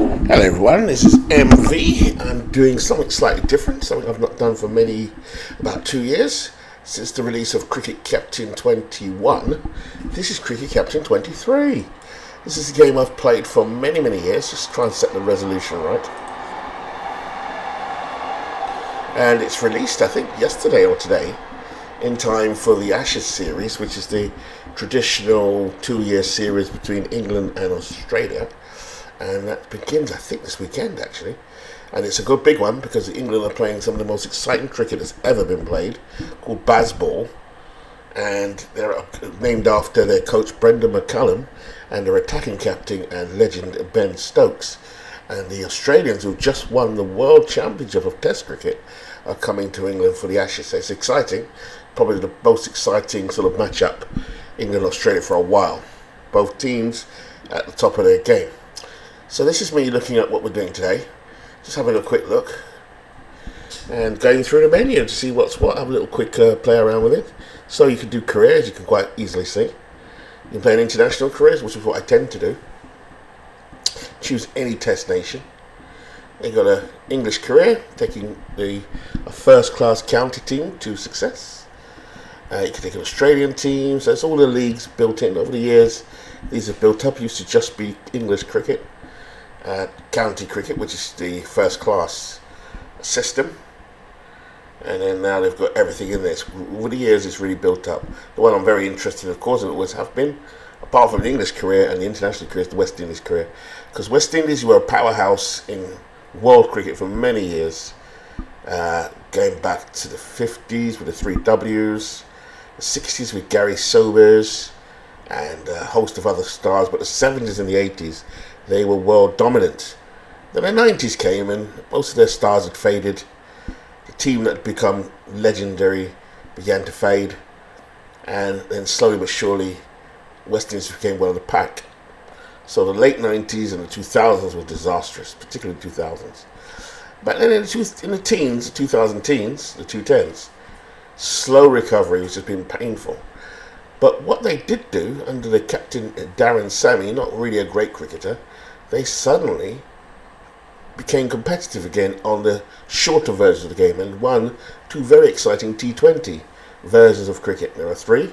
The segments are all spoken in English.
Hello everyone, this is MV. I'm doing something slightly different, something I've not done for about 2 years, since the release of Cricket Captain 21. This is Cricket Captain 23. This is a game I've played for many years, just try and set the resolution right. And it's released, I think, yesterday or today, in time for the Ashes series, which is the traditional 2-year series between England and Australia. And that begins, I think, this weekend, actually. And it's a good big one because England are playing some of the most exciting cricket that's ever been played, called Bazball. And they're named after their coach, Brendan McCullum, and their attacking captain and legend, Ben Stokes. And the Australians, who just won the World Championship of Test Cricket, are coming to England for the Ashes. So it's exciting, probably the most exciting sort of matchup England-Australia for a while. Both teams at the top of their game. So this is me looking at what we're doing today, just having a quick look and going through the menu to see what's what, have a little quick play around with it. So you can do careers, you can quite easily see. You can play an international careers, which is what I tend to do. Choose any test nation. You've got an English career, taking a first-class county team to success. You can take an Australian team, so it's all the leagues built in over the years. These have built up, used to just be English cricket. County cricket, which is the first class system, and then now they've got everything in this. Over the years it's really built up. The one I'm very interested in, of course, and always have been, apart from the English career and the international career, is the West Indies career, because West Indies were a powerhouse in world cricket for many years, going back to the 50s with the 3 Ws, the 60s with Gary Sobers and a host of other stars, but the 70s and the 80s they were world dominant. Then the 90s came and most of their stars had faded. The team that had become legendary began to fade, and then slowly but surely West Indies became one of the pack. So the late 90s and the 2000s were disastrous, particularly the 2000s. But then in the teens, the 2000 teens, the 2010s, slow recovery, which has been painful. But what they did do under the captain Darren Sammy, not really a great cricketer, they suddenly became competitive again on the shorter versions of the game and won 2 very exciting T20 versions of cricket. There are 3,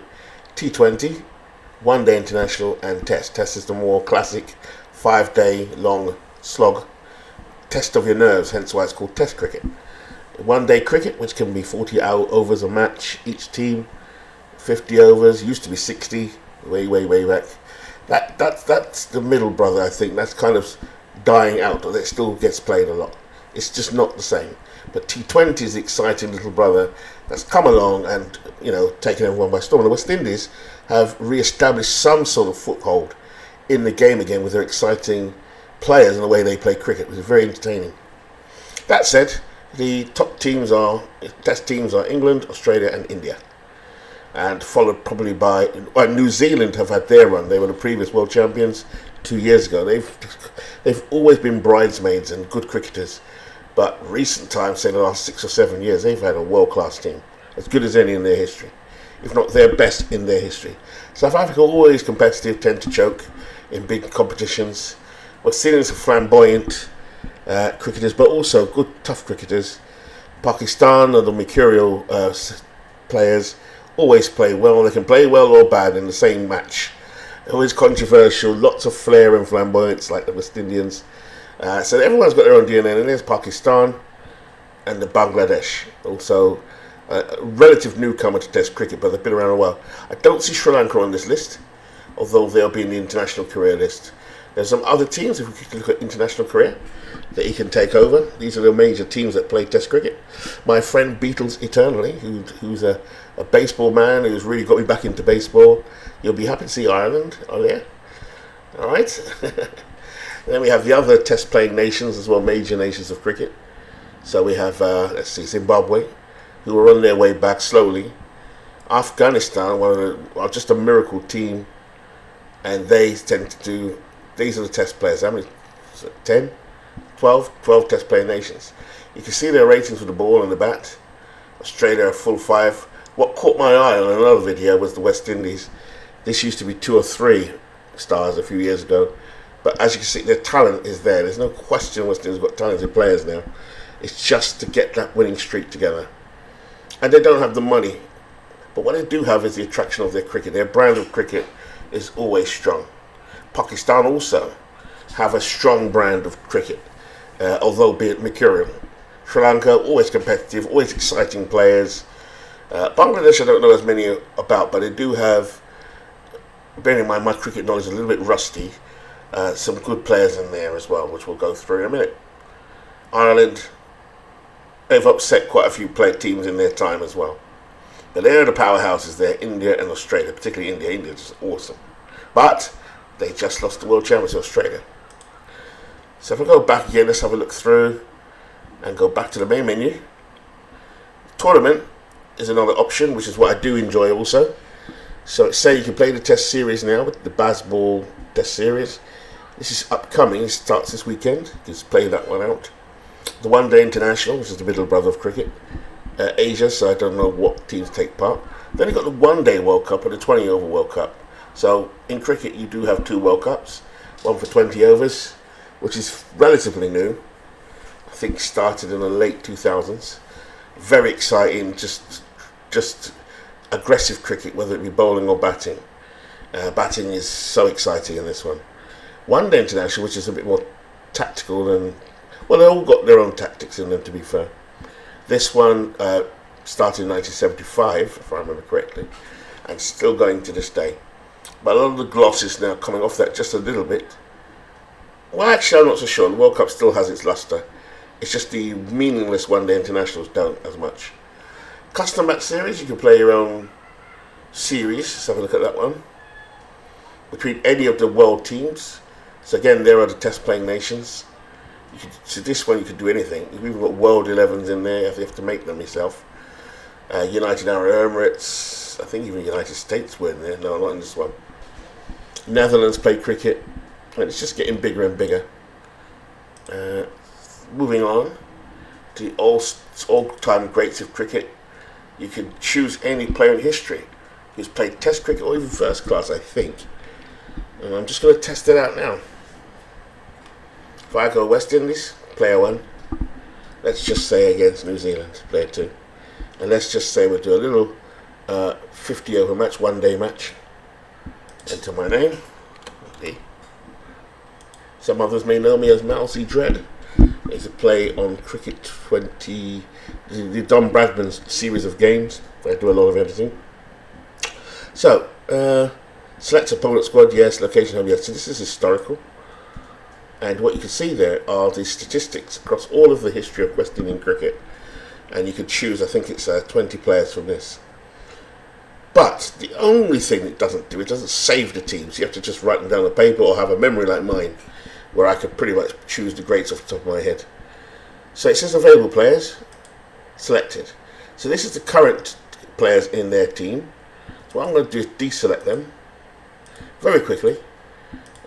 T20, 1-day international and Test. Test is the more classic 5-day long slog test of your nerves, hence why it's called Test cricket. 1-day cricket, which can be 40 overs a match, each team 50 overs, used to be 60, way back. That's the middle brother, I think. That's kind of dying out, but it still gets played a lot. It's just not the same. But T20 is the exciting little brother that's come along and, taken everyone by storm. The West Indies have re-established some sort of foothold in the game again with their exciting players and the way they play cricket, which is very entertaining. That said, the top test teams are England, Australia and India. And followed probably by New Zealand have had their run. They were the previous world champions 2 years ago. They've always been bridesmaids and good cricketers, but recent times, say the last 6 or 7 years, they've had a world-class team, as good as any in their history, if not their best in their history. South Africa, always competitive, tend to choke in big competitions. West Indians are flamboyant cricketers, but also good, tough cricketers. Pakistan are the mercurial players. Always play well. They can play well or bad in the same match. Always controversial, lots of flair and flamboyance like the West Indians. So everyone's got their own DNA, and there's Pakistan and the Bangladesh. Also a relative newcomer to Test cricket, but they've been around a while. I don't see Sri Lanka on this list, although they'll be in the international career list. There's some other teams, if we could look at international career, that he can take over. These are the major teams that play Test cricket. My friend Beatles Eternally, who's a baseball man who's really got me back into baseball. You'll be happy to see Ireland on there. All right. Then we have the other Test-playing nations as well, major nations of cricket. So we have, Zimbabwe, who are on their way back slowly. Afghanistan, just a miracle team, and they tend to do. These are the Test players. How many? 10, 12 Test-playing nations. You can see their ratings with the ball and the bat. Australia are full 5. What caught my eye on another video was the West Indies. This used to be 2 or 3 stars a few years ago. But as you can see, their talent is there. There's no question West Indies have got talented players now. It's just to get that winning streak together. And they don't have the money. But what they do have is the attraction of their cricket. Their brand of cricket is always strong. Pakistan also have a strong brand of cricket, although be it mercurial. Sri Lanka, always competitive, always exciting players. Bangladesh I don't know as many about, but they do have, bearing in mind my cricket knowledge is a little bit rusty, some good players in there as well, which we'll go through in a minute. Ireland, they've upset quite a few teams in their time as well. But they're the powerhouses there, India and Australia, particularly India. India's awesome. But they just lost the World Champions to Australia. So if I go back again, let's have a look through and go back to the main menu. Tournament is another option, which is what I do enjoy also. So say you can play the Test Series now with the Bazball Test Series. This is upcoming, it starts this weekend. Just play that one out. The One Day International, which is the middle brother of cricket. Asia, so I don't know what teams take part. Then you've got the One Day World Cup and the 20 over World Cup. So in cricket you do have 2 World Cups, one for 20 overs, which is relatively new. I think started in the late 2000s. Very exciting, just aggressive cricket, whether it be bowling or batting. Batting is so exciting in this one. One Day International, which is a bit more tactical than, well, they all got their own tactics in them, to be fair. This one started in 1975, if I remember correctly, and still going to this day. But a lot of the gloss is now coming off that just a little bit. Well, actually, I'm not so sure. The World Cup still has its luster. It's just the meaningless One Day Internationals don't as much. Custom match series, you can play your own series. Let's have a look at that one. Between any of the world teams. So again, there are the test playing nations. So this one you could do anything. You've even got World 11s in there. You have to make them yourself. United Arab Emirates. I think even United States were in there. No, not in this one. Netherlands play cricket. And it's just getting bigger and bigger. Moving on to the all-time greats of cricket. You can choose any player in history who's played Test cricket or even first class, I think. And I'm just going to test it out now. If I go West Indies, player 1. Let's just say against New Zealand, player 2. And let's just say we'll do a little 50 over match, 1 day match. Enter my name. Okay. Some others may know me as Mousy Dread. It's a play on Cricket 20, the Don Bradman's series of games. I do a lot of editing. So, select opponent squad, yes. Location home, yes. So this is historical. And what you can see there are the statistics across all of the history of West Indian cricket. And you could choose, I think it's 20 players from this. But the only thing it doesn't do, it doesn't save the teams. You have to just write them down on paper or have a memory like mine, where I could pretty much choose the greats off the top of my head. So it says available players, selected. So this is the current players in their team. So what I'm going to do is deselect them very quickly.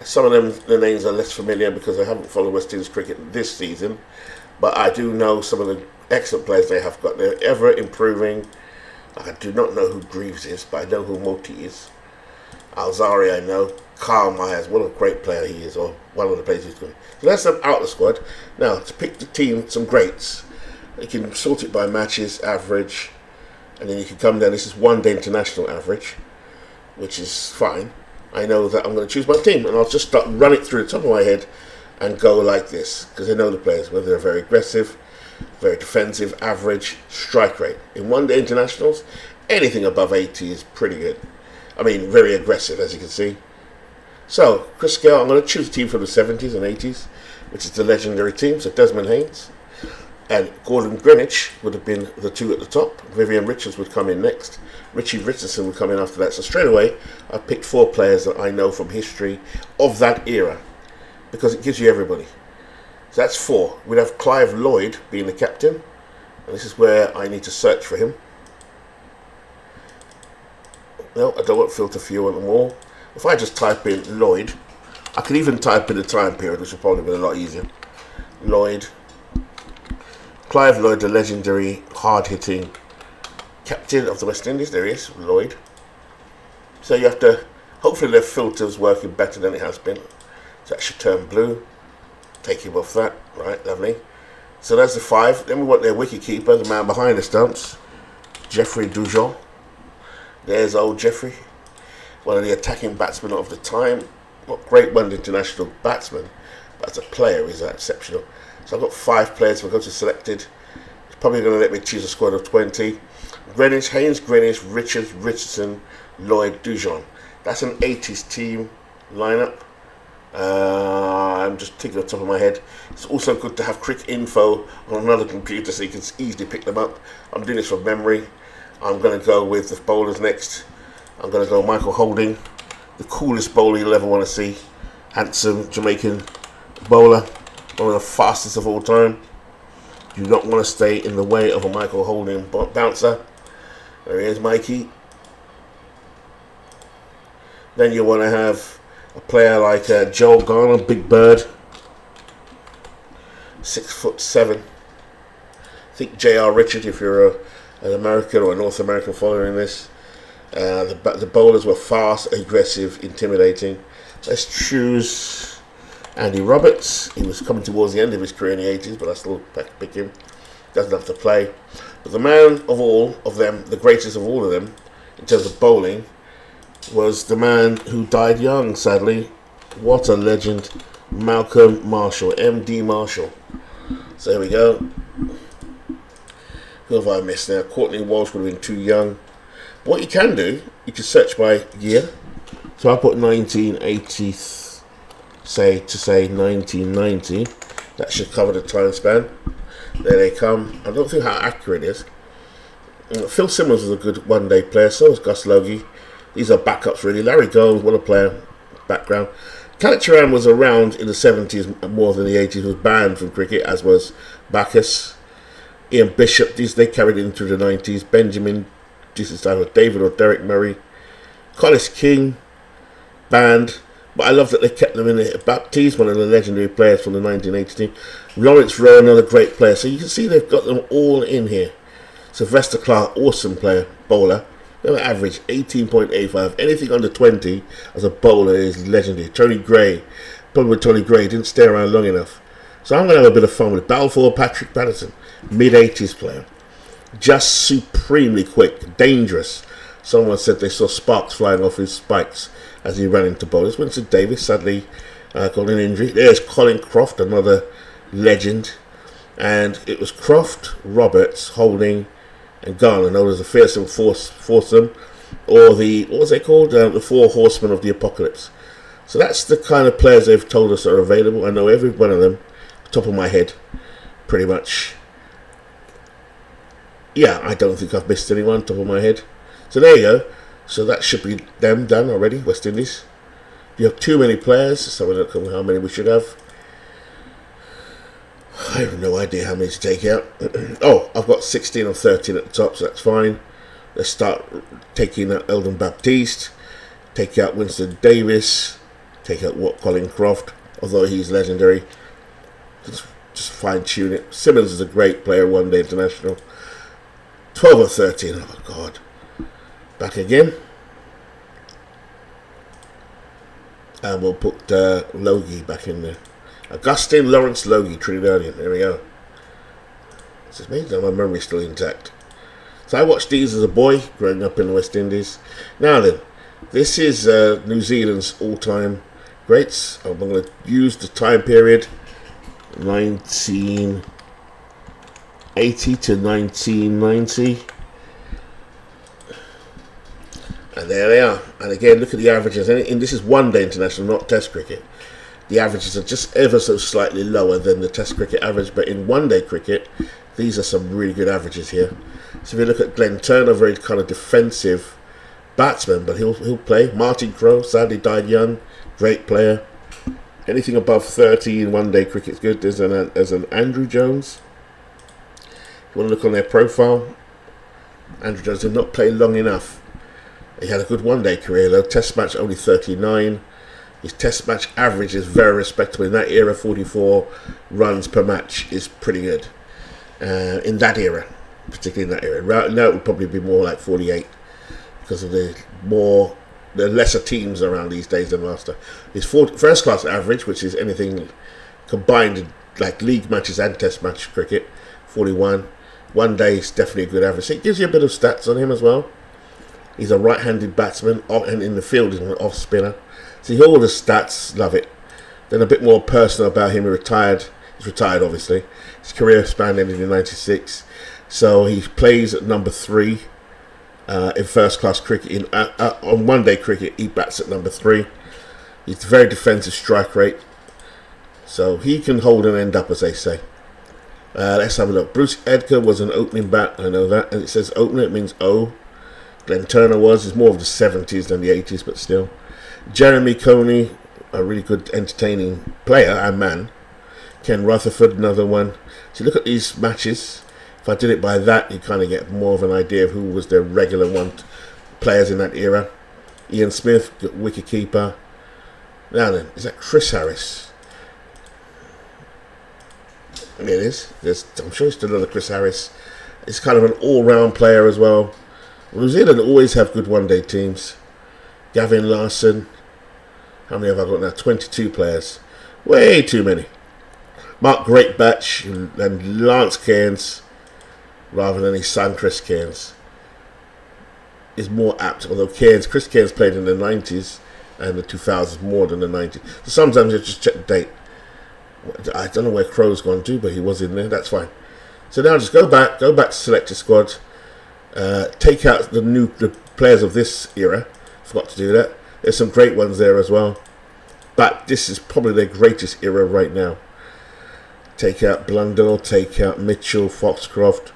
Some of them, the names are less familiar because I haven't followed West Indies cricket this season, but I do know some of the excellent players they have got. They're ever improving. I do not know who Greaves is, but I know who Moti is. Alzari I know. Carl Myers, what a great player he is, or one of the players he's good. So that's them out of the squad. Now, to pick the team, some greats. You can sort it by matches, average, and then you can come down. This is 1 day international average, which is fine. I know that I'm going to choose my team, and I'll just start run it through the top of my head and go like this, because I know the players, whether they're very aggressive, very defensive, average, strike rate. In 1 day internationals, anything above 80 is pretty good. I mean, very aggressive, as you can see. So, Chris Gale, I'm going to choose a team from the 70s and 80s, which is the legendary team. So Desmond Haynes and Gordon Greenwich would have been the two at the top. Vivian Richards would come in next. Richie Richardson would come in after that. So straight away, I picked 4 players that I know from history of that era, because it gives you everybody. So that's 4. We'd have Clive Lloyd being the captain, and this is where I need to search for him. No, I don't want filter view on them all. If I just type in Lloyd, I could even type in the time period, which would probably be a lot easier. Lloyd. Clive Lloyd, the legendary, hard-hitting captain of the West Indies. There he is, Lloyd. So you have to, hopefully their filter's working better than it has been. That should turn blue. Take him off that. Right, lovely. So that's the 5. Then we want their wicket-keeper, the man behind the stumps, Geoffrey Dujon. There's old Geoffrey, one of the attacking batsmen of the time. Not great one international batsman, but as a player he's exceptional. So I've got 5 players. We'll go to selected. It's probably going to let me choose a squad of 20. Greenwich, Haynes, Greenwich, Richards, Richardson, Lloyd, Dujon. That's an 80s team lineup. I'm just thinking off the top of my head. It's also good to have quick info on another computer so you can easily pick them up. I'm doing this from memory. I'm going to go with the bowlers next. I'm going to go Michael Holding, the coolest bowler you'll ever want to see. Handsome Jamaican bowler, one of the fastest of all time. You do not want to stay in the way of a Michael Holding bouncer. There he is, Mikey. Then you want to have a player like Joel Garner, Big Bird, 6'7". I think J.R. Richard, if you're an American or a North American following this. The bowlers were fast, aggressive, intimidating. Let's choose Andy Roberts. He was coming towards the end of his career in the 80s, but I still pick him. Doesn't have to play. But the man of all of them, the greatest of all of them, in terms of bowling, was the man who died young, sadly. What a legend. Malcolm Marshall, M.D. Marshall. So here we go. Who have I missed now? Courtney Walsh would have been too young. What you can do, you can search by year. So I put 1980, say 1990. That should cover the time span. There they come. I don't think how accurate it is. Phil Simmons was a good one-day player. So was Gus Logie. These are backups really. Larry Gold, what a player. Background. Kalachran was around in the 70s more than the 80s. Was banned from cricket, as was Bacchus. Ian Bishop, they carried it into the 90s. Benjamin, this is either David or Derek Murray. Collis King, banned. But I love that they kept them in it. Baptiste, one of the legendary players from the 1980 team. Lawrence Rowe, another great player. So you can see they've got them all in here. Sylvester Clark, awesome player, bowler. They were average 18.85. Anything under 20 as a bowler is legendary. Tony Gray, probably with Tony Gray, didn't stay around long enough. So I'm going to have a bit of fun with Balfour Patrick Patterson, mid-80s player. Just supremely quick, dangerous. Someone said they saw sparks flying off his spikes as he ran into bowlers. Winston Davis sadly got an injury. There's Colin Croft, another legend. And it was Croft, Roberts, Holding, and Garner, known as the fearsome foursome, or the, what was they called? The 4 horsemen of the apocalypse. So that's the kind of players they've told us are available. I know every one of them, top of my head, pretty much. Yeah, I don't think I've missed anyone, top of my head. So there you go. So that should be them done already, West Indies. You have too many players, so we don't know how many we should have. I have no idea how many to take out. Oh, I've got 16 or 13 at the top, so that's fine. Let's start taking out Eldon Baptiste, take out Winston Davis, take out Colin Croft, although he's legendary. Just fine tune it. Simmons is a great player, one day international. 12 or 13, oh my god. Back again. And we'll put Logie back in there. Augustine Lawrence Logie, Trinidadian. There we go. This is amazing. My memory's still intact. So I watched these as a boy, growing up in the West Indies. Now then, this is New Zealand's all-time greats. I'm going to use the time period 1980 to 1990. And there they are. And again, look at the averages. And this is one-day international, not Test cricket. The averages are just ever so slightly lower than the Test cricket average, but in one-day cricket, these are some really good averages here. So if you look at Glenn Turner, very kind of defensive batsman, but he'll play. Martin Crowe, sadly died young, great player. Anything above 30 in one-day cricket is good. There's an Andrew Jones. If you want to look on their profile, Andrew Jones did not play long enough. He had a good one-day career, though. Test match only 39. His Test match average is very respectable. In that era, 44 runs per match is pretty good. In that era, particularly in that era. Now it would probably be more like 48 because of the more the lesser teams around these days than last time. His first class average, which is anything combined like league matches and test match cricket, 41. One day is definitely a good average. So it gives you a bit of stats on him as well. He's a right-handed batsman, and in the field he's an off spinner. See all the stats, love it. Then a bit more personal about him. He's retired obviously. His career span ended in '96. So he plays at number 3 in first class cricket. On one day cricket, he bats at number 3. He's a very defensive strike rate. So he can hold and end up, as they say. Let's have a look. Bruce Edgar was an opening bat, I know that. And it says opener, it means O. Glenn Turner was more of the 70s than the 80s, but still. Jeremy Coney, a really good entertaining player and man. Ken Rutherford, another one. So look at these matches. If I did it by that, you kind of get more of an idea of who was the regular players in that era. Ian Smith, wicketkeeper. Now then, is that Chris Harris? It is. I'm sure it's still another Chris Harris. He's kind of an all-round player as well. New Zealand always have good one-day teams. Gavin Larson. How many have I got now? 22 players. Way too many. Mark Greatbatch and Lance Cairns, rather than his son Chris Cairns, is more apt. Although Chris Cairns played in the 90s and the 2000s more than the 90s. So sometimes you just check the date. I don't know where Crow's gone to, but he was in there. That's fine. So now just go back to select your squad. Take out the players of this era. Forgot to do that. There's some great ones there as well, but this is probably their greatest era right now. Take out Blundell, take out Mitchell, Foxcroft,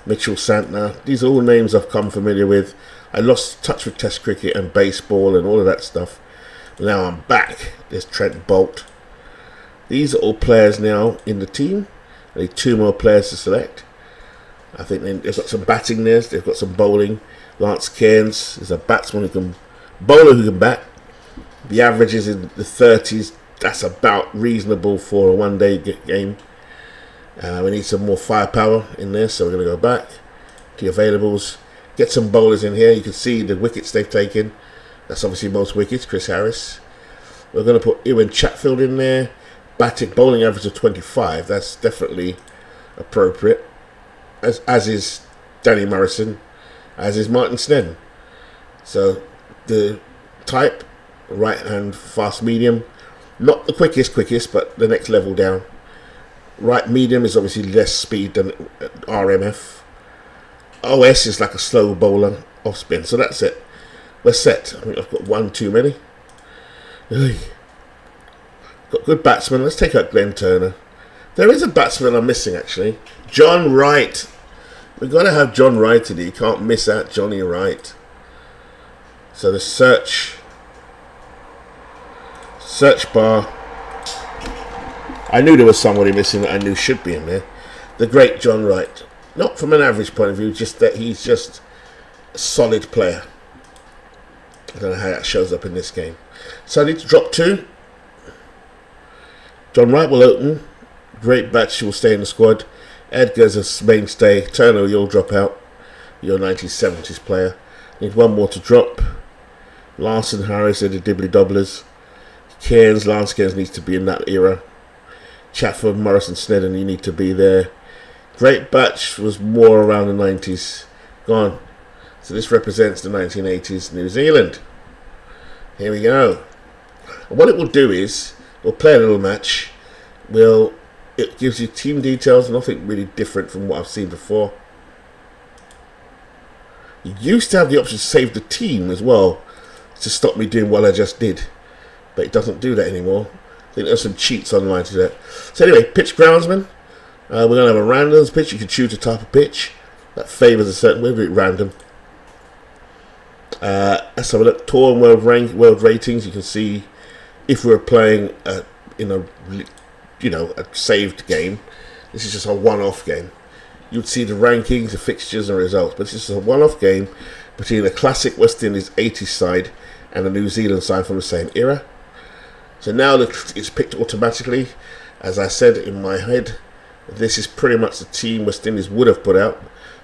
Mitchell Santner. These are all names I've come familiar with. I lost touch with Test cricket and baseball and all of that stuff. Now I'm back. There's Trent Boult. These are all players now in the team. I need 2 more players to select. I think they've got some batting there. They've got some bowling. Lance Cairns is a bowler who can bat. The average is in the 30s. That's about reasonable for a one-day game. We need some more firepower in there, so we're going to go back to the availables. Get some bowlers in here. You can see the wickets they've taken. That's obviously most wickets, Chris Harris. We're going to put Ewan Chatfield in there. Bowling average of 25. That's definitely appropriate. As is Danny Morrison. As is Martin Snedden. So the type, right hand fast medium. Not the quickest, but the next level down. Right medium is obviously less speed than RMF. OS is like a slow bowler off spin. So that's it. We're set. I think I've got one too many. Got good batsmen. Let's take out Glenn Turner. There is a batsman I'm missing actually. John Wright. We've got to have John Wright today. You can't miss out Johnny Wright. So the search bar. I knew there was somebody missing that I knew should be in there. The great John Wright. Not from an average point of view, just that he's just a solid player. I don't know how that shows up in this game. So I need to drop 2. John Wright will open. Greatbatch will stay in the squad. Edgar's a mainstay. Turner, you'll drop out. You're a 1970s player. Need one more to drop. Larson, Harris are the dibbly dobblers. Lance Cairns needs to be in that era. Chatford, Morrison, Snedden, you need to be there. Greatbatch was more around the 90s. Gone. So this represents the 1980s New Zealand. Here we go. And what it will do is, we'll play a little match. It gives you team details, nothing really different from what I've seen before. You used to have the option to save the team as well, to stop me doing what I just did. But it doesn't do that anymore. I think there's some cheats online to that. So anyway, pitch groundsman. We're going to have a randoms pitch. You can choose a type of pitch that favours a certain way, but random. Let's have a look. Tour and world ratings. You can see if we're playing in a saved game. This is just a one-off game. You'd see the rankings, the fixtures and results, but this is a one-off game between the classic West Indies 80s side and the New Zealand side from the same era. So now it's picked automatically. As I said in my head, this is pretty much the team West Indies would have put out,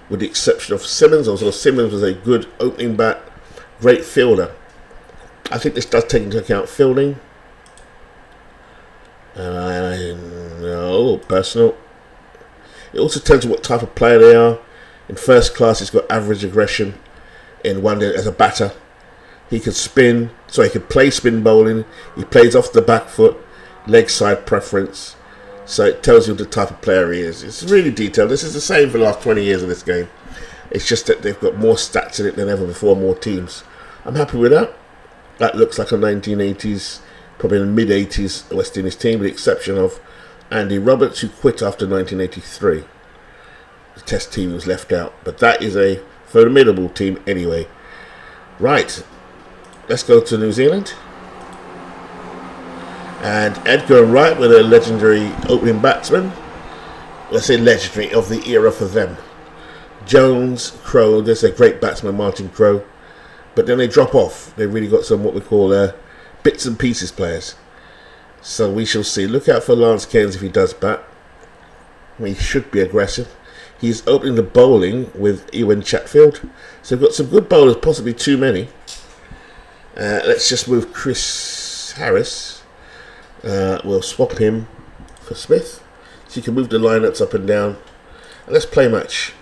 with the exception of Simmons. Although Simmons was a good opening bat, great fielder. I think this does take into account fielding. No, personal. It also tells you what type of player they are. In first class, he's got average aggression. In one day, as a batter, he could spin, so he could play spin bowling. He plays off the back foot, leg side preference. So it tells you the type of player he is. It's really detailed. This is the same for the last 20 years of this game. It's just that they've got more stats in it than ever before, more teams. I'm happy with that. That looks like a 1980s, probably a mid-80s West Indies team, with the exception of Andy Roberts, who quit after 1983. The test team was left out. But that is a formidable team anyway. Right. Let's go to New Zealand. And Edgar and Wright were their legendary opening batsmen. Let's say legendary, of the era for them. Jones, Crowe, there's a great batsman, Martin Crowe. But then they drop off. They really got some what we call bits and pieces players. So we shall see. Look out for Lance Cairns if he does bat. He should be aggressive. He's opening the bowling with Ewan Chatfield. So we've got some good bowlers, possibly too many. Let's just move Chris Harris. We'll swap him for Smith. So you can move the lineups up and down. And let's play match.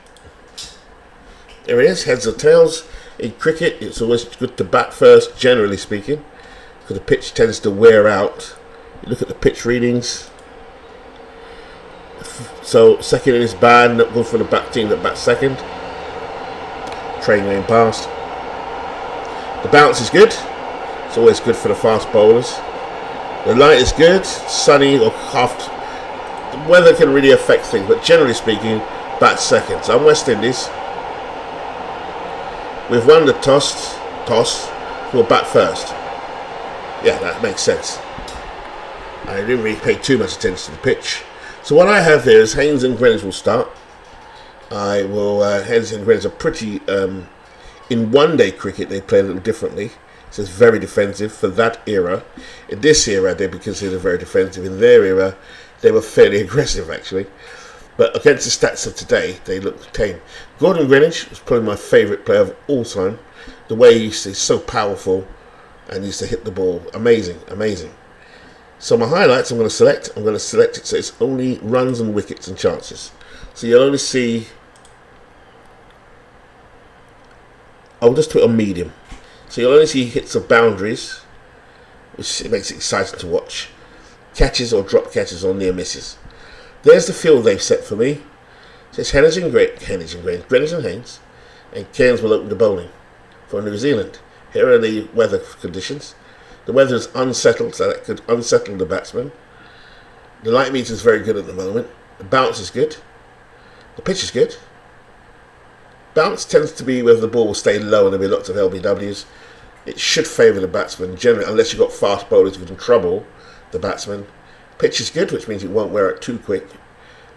There it is, heads or tails. In cricket, it's always good to bat first, generally speaking, because the pitch tends to wear out. You look at the pitch readings. So second innings bad, not good for the bat team that bats second. Train going past. The bounce is good. It's always good for the fast bowlers. The light is good, sunny or half. The weather can really affect things, but generally speaking, bat second. So I'm West Indies. We've won the toss. We'll bat first. Yeah, that makes sense. I didn't really pay too much attention to the pitch. So what I have here is Haynes and Greenwich will start. Haynes and Greenwich are pretty, in one-day cricket they play a little differently. So it's very defensive for that era. In this era they'd be considered very defensive. In their era they were fairly aggressive actually. But against the stats of today, they look tame. Gordon Greenwich was probably my favourite player of all time. The way he used to, he's so powerful and used to hit the ball. Amazing, amazing. So my highlights I'm going to select it so it's only runs and wickets and chances. So you'll only see, I'll just put it on medium. So you'll only see hits of boundaries, which makes it exciting to watch. Catches or drop catches or near misses. There's the field they've set for me. So it's Greenwich and Haynes, and Cairns will open the bowling for New Zealand. Here are the weather conditions. The weather is unsettled, so that could unsettle the batsman. The light meter is very good at the moment. The bounce is good. The pitch is good. Bounce tends to be whether the ball will stay low and there'll be lots of LBWs. It should favour the batsman generally, unless you've got fast bowlers who can trouble the batsman. Pitch is good, which means it won't wear out too quick.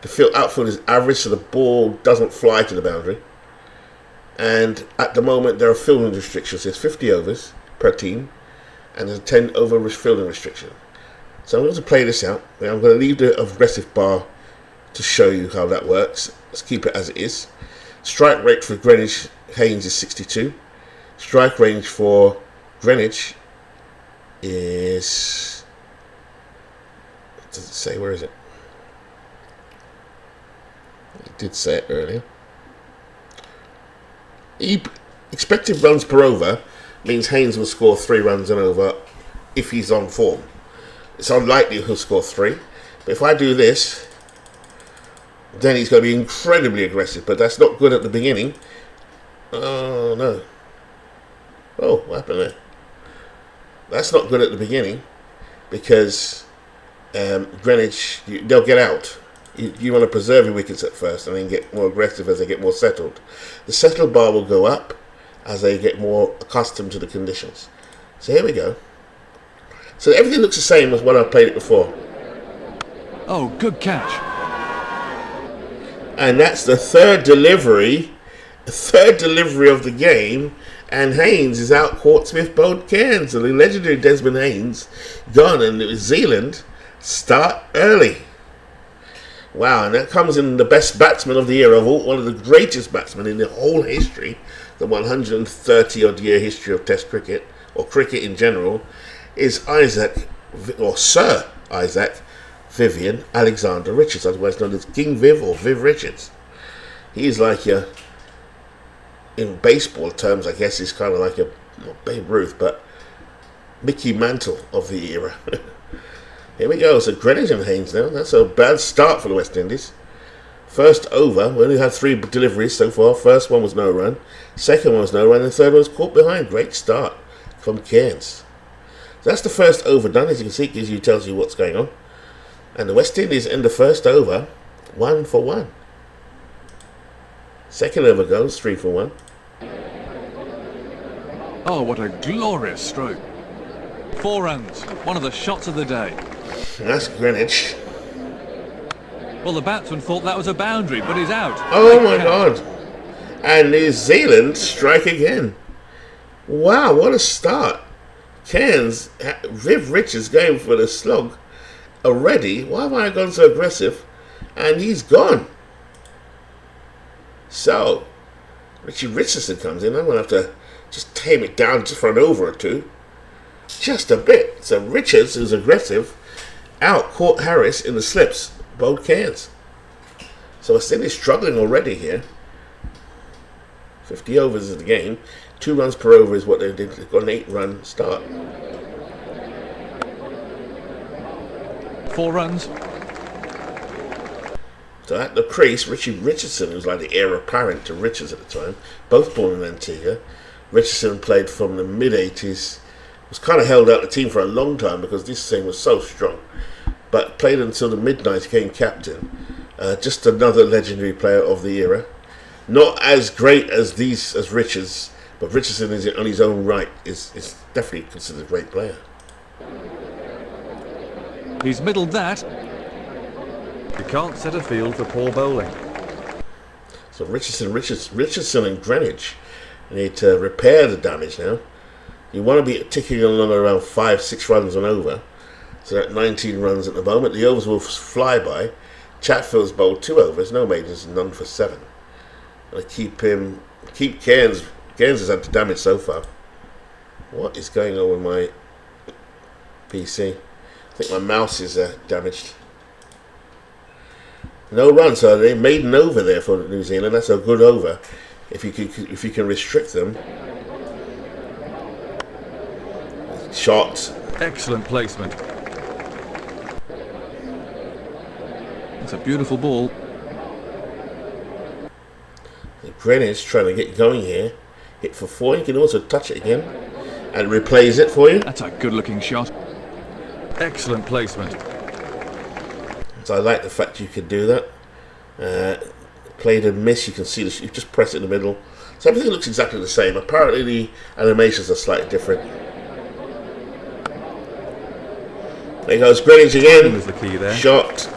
The outfield is average, so the ball doesn't fly to the boundary. And at the moment, there are fielding restrictions. There's 50 overs per team, and there's a 10 over fielding restriction. So I'm going to play this out. I'm going to leave the aggressive bar to show you how that works. Let's keep it as it is. Strike rate for Greenwich Haynes is 62. Strike range for Greenwich is, does it say, where is it? It did say it earlier. Expected runs per over means Haynes will score 3 runs and over if he's on form. It's unlikely he'll score 3. But if I do this, then he's going to be incredibly aggressive. But that's not good at the beginning. Oh, no. Oh, what happened there? That's not good at the beginning because Greenwich, they'll get out. You want to preserve your wickets at first and then get more aggressive as they get more settled. The settled bar will go up as they get more accustomed to the conditions. So here we go. So everything looks the same as when I played it before. Oh, good catch. And that's the third delivery of the game. And Haynes is out caught Smith bowled Cairns. So the legendary Desmond Haynes, gone, and New Zealand start early. Wow, and that comes in the best batsman of the year of all, one of the greatest batsmen in the whole history, the 130 odd year history of Test cricket, or cricket in general, is Sir Isaac Vivian Alexander Richards, otherwise known as King Viv or Viv Richards. He's like in baseball terms, I guess he's kind of like not Babe Ruth, but Mickey Mantle of the era. Here we go. So Greenwich and Haynes now. That's a bad start for the West Indies. First over, we only had 3 deliveries so far. First one was no run. Second one was no run. And the third one was caught behind. Great start from Cairns. So that's the first over done. As you can see, it gives you, tells you what's going on. And the West Indies end the first over 1 for 1. Second over goes 3 for 1. Oh, what a glorious stroke. 4 runs. One of the shots of the day. And that's Greenwich. Well, the batsman thought that was a boundary, but he's out. Oh my God. And New Zealand strike again. Wow, what a start. Cairns, Viv Richards going for the slog already. Why have I gone so aggressive? And he's gone. So, Richie Richardson comes in. I'm going to have to just tame it down just for an over or two. Just a bit. So Richards, who's aggressive, caught Harris in the slips. Bowled Cairns. So West Indies struggling already here. 50 overs is the game. 2 runs per over is what they did. They've got an 8-run start. 4 runs. So at the crease, Richie Richardson, who's like the heir apparent to Richards at the time, both born in Antigua. Richardson played from the mid-80s. Was kind of held out the team for a long time because this thing was so strong. But played until the mid-90s, became captain. Just another legendary player of the era. Not as great as Richards, but Richardson is on his own right is definitely considered a great player. He's middled that. You can't set a field for poor bowling. So Richardson and Greenwich need to repair the damage now. You want to be ticking along around 5-6 runs and over. So at 19 runs at the moment, the overs will fly by. Chatfield's bowled 2 overs, no majors, none for 7. I keep Cairns. Cairns has had the damage so far. What is going on with my PC? I think my mouse is damaged. No runs, so they made an over there for New Zealand. That's a good over. If you can restrict them. Shot. Excellent placement. It's a beautiful ball. Greenwich trying to get going here. Hit for 4. You can also touch it again and replays it for you. That's a good-looking shot. Excellent placement. So I like the fact you can do that. Played and miss. You can see you just press it in the middle. So everything looks exactly the same. Apparently the animations are slightly different. There goes Greenwich again. Was the key there. Shot.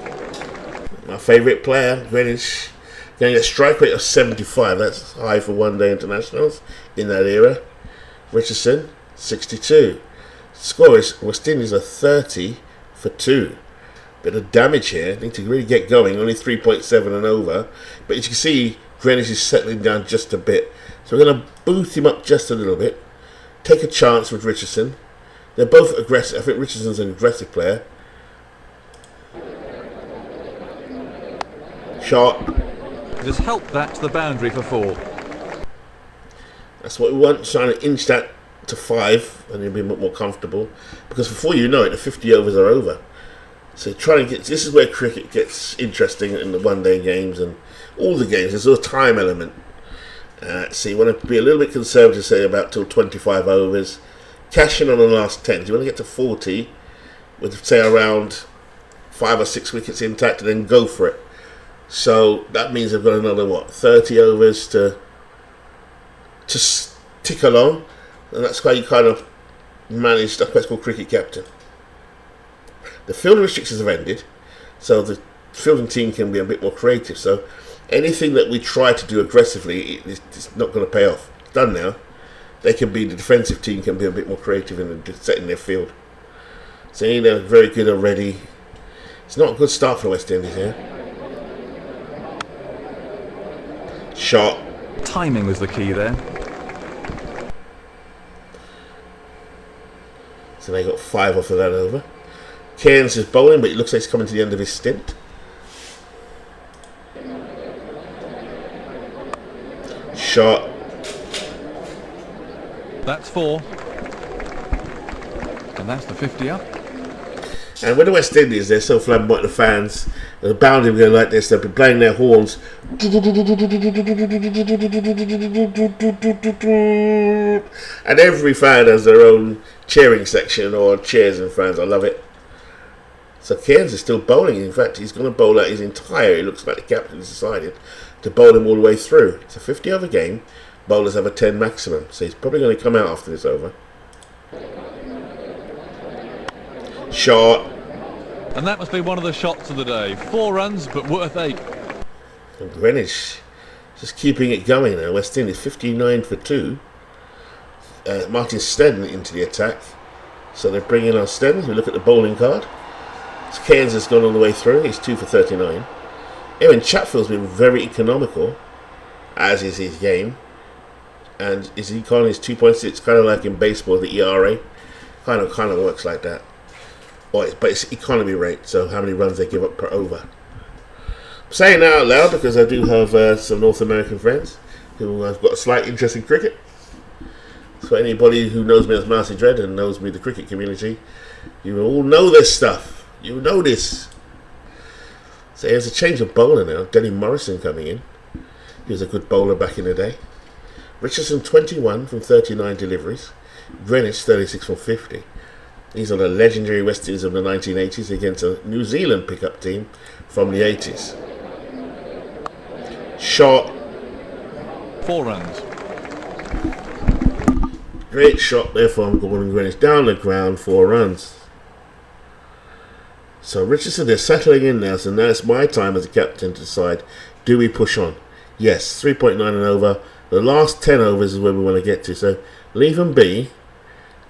My favourite player, Greenwich. Getting a strike rate of 75. That's high for one-day internationals in that era. Richardson, 62. Score is West Indies are 30 for 2. Bit of damage here. Need to really get going. Only 3.7 and over. But as you can see, Greenwich is settling down just a bit. So we're going to boost him up just a little bit. Take a chance with Richardson. They're both aggressive. I think Richardson's an aggressive player. Shot. Just help that to the boundary for 4. That's what we want. Trying to inch that to 5 and you'll be a bit more comfortable. Because before you know it, the 50 overs are over. So trying to get. This is where cricket gets interesting in the one-day games and all the games. There's a time element. So you want to be a little bit conservative, say about till 25 overs. Cash in on the last 10. You want to get to 40 with, say, around 5 or 6 wickets intact and then go for it. So that means they've got another, 30 overs to tick along. And that's how you kind of manage, that's what's called cricket captain. The field restrictions have ended, so the fielding team can be a bit more creative. So anything that we try to do aggressively, it's not going to pay off. It's done now. The defensive team can be a bit more creative in setting their field. So they're very good already. It's not a good start for West Indies here. Shot. Timing was the key there. So they got 5 off of that over. Cairns is bowling, but it looks like he's coming to the end of his stint. Shot. That's 4. And that's the 50 up. And with the West Indies, they're so flamboyant, the fans, the boundary going like this, they'll be playing their horns. And every fan has their own cheering section or cheers and fans. I love it. So Cairns is still bowling. In fact, he's going to bowl out his entire, it looks like the captain has decided to bowl him all the way through. It's a 50 over game. Bowlers have a 10 maximum. So he's probably going to come out after this over. Shot. And that must be one of the shots of the day. 4 runs, but worth 8. And Greenwich just keeping it going now. West Indies 59 for 2. Martin Snedden into the attack. So they're bringing on Snedden. We look at the bowling card. Cairns has gone all the way through. He's 2 for 39. Evan Chatfield's been very economical, as is his game. And his econ is 2.6, kind of like in baseball, the ERA. Kind of works like that. But it's economy rate, so how many runs they give up per over. I'm saying that out loud because I do have some North American friends who have got a slight interest in cricket. So anybody who knows me as Marcy Dread and knows me, the cricket community, you all know this stuff. You know this. So there's a change of bowler now. Denny Morrison coming in. He was a good bowler back in the day. Richardson 21 from 39 deliveries. Greenwich 36 from 50. These are the legendary West Indies of the 1980s against a New Zealand pickup team from the 80s. Shot. 4 runs. Great shot there from Gordon Greenwich. Down the ground, 4 runs. So Richardson, they're settling in now. So now it's my time as a captain to decide, do we push on? Yes, 3.9 and over. The last 10 overs is where we want to get to. So leave them be.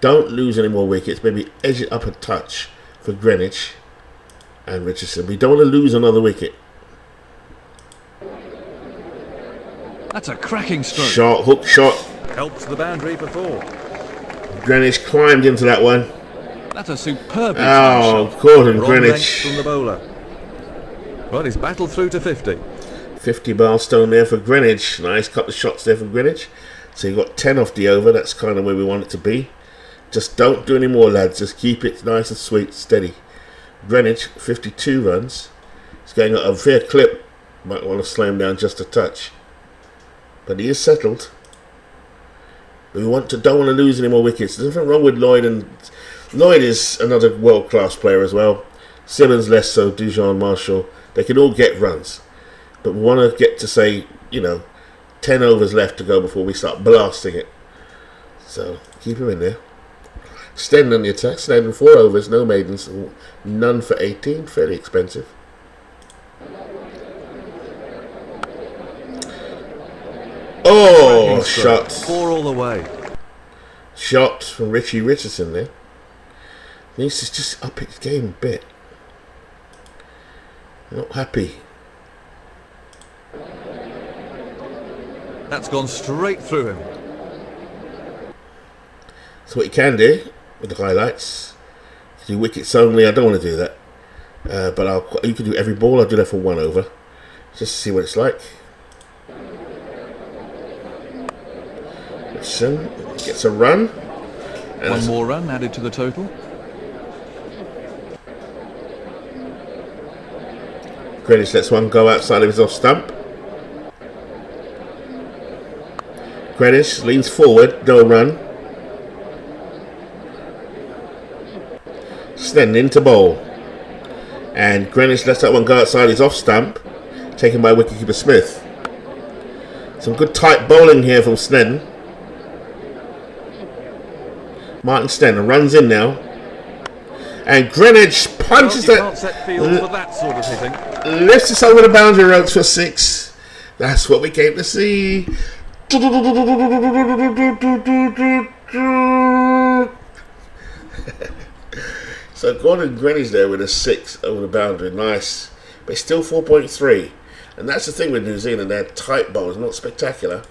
Don't lose any more wickets. Maybe edge it up a touch for Greenwich and Richardson. We don't want to lose another wicket. That's a cracking stroke. Shot, hook shot. Helps the boundary for 4. Greenwich climbed into that one. That's a superb Oh, shot. Gordon Wrong length Greenwich. from the bowler. Well, he's battled through to 50. 50 milestone there for Greenwich. Nice couple of shots there from Greenwich. So you got 10 off the over. That's kind of where we want it to be. Just don't do any more, lads. Just keep it nice and sweet, steady. Greenwich, 52 runs. He's going at a fair clip. Might want to slow him down just a touch. But he is settled. We don't want to lose any more wickets. There's nothing wrong with Lloyd, and Lloyd is another world-class player as well. Simmons less so, Dujon, Marshall. They can all get runs. But we want to get to, say, 10 overs left to go before we start blasting it. So, keep him in there. Snedden on the attack. Snedden 4 overs, no maidens, none for 18. Fairly expensive. Oh, shot. 4 all the way. Shot from Richie Richardson there. Needs to just up his game a bit. Not happy. That's gone straight through him. So what you can do with the highlights, do wickets only. I don't want to do that, but you can do every ball. I'll do that for 1 over, just to see what it's like. Richardson gets a run. And 1 more run added to the total. Greenwich lets one go outside of his off stump. Greenwich leans forward, no run. Snedden into bowl. And Greenwich lets that one go outside his off stump, taken by wicketkeeper Smith. Some good tight bowling here from Snedden. Martin Snedden runs in now. And Greenwich punches Well, you that. can't set field for that sort of hitting. Lifts us over the boundary ropes for 6. That's what we came to see. So Gordon Greenwich there with a 6 over the boundary. Nice. But it's still 4.3. And that's the thing with New Zealand. They're tight bowlers, not spectacular.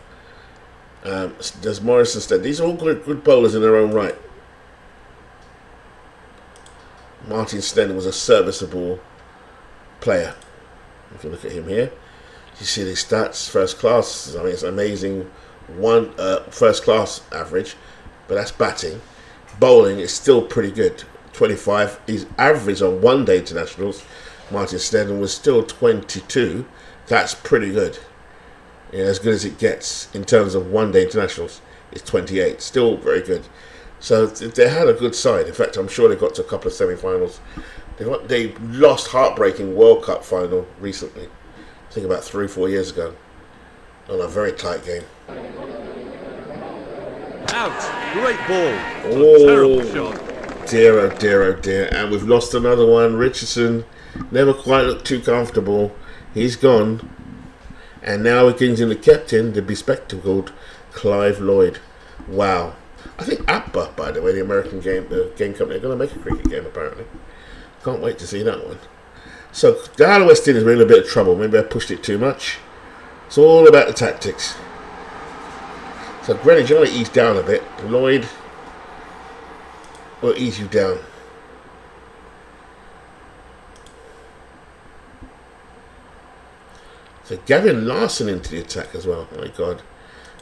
There's Morris instead. These are all good bowlers in their own right. Martin Snedden was a serviceable player. If you look at him here, you see his stats, first class. I mean, it's amazing. First class average, but that's batting. Bowling is still pretty good. 25. His average on one-day internationals, Martin Snedden, was still 22. That's pretty good. Yeah, as good as it gets in terms of one-day internationals. It's 28. Still very good. So they had a good side. In fact, I'm sure they got to a couple of semi-finals. They lost heartbreaking World Cup final recently. I think about 3-4 years ago. On a very tight game. Out! Great ball! Oh, Terrible shot. dear, oh dear, oh dear. And we've lost another one. Richardson never quite looked too comfortable. He's gone. And now we're getting in the captain, the bespectacled Clive Lloyd. Wow. I think APBA, by the way, the American game company, are going to make a cricket game apparently. Can't wait to see that one. So, the West Indies were in a bit of trouble. Maybe I pushed it too much. It's all about the tactics. So, Greenwich, you're going to ease down a bit. Lloyd will ease you down. So, Gavin Larson into the attack as well. Oh my God.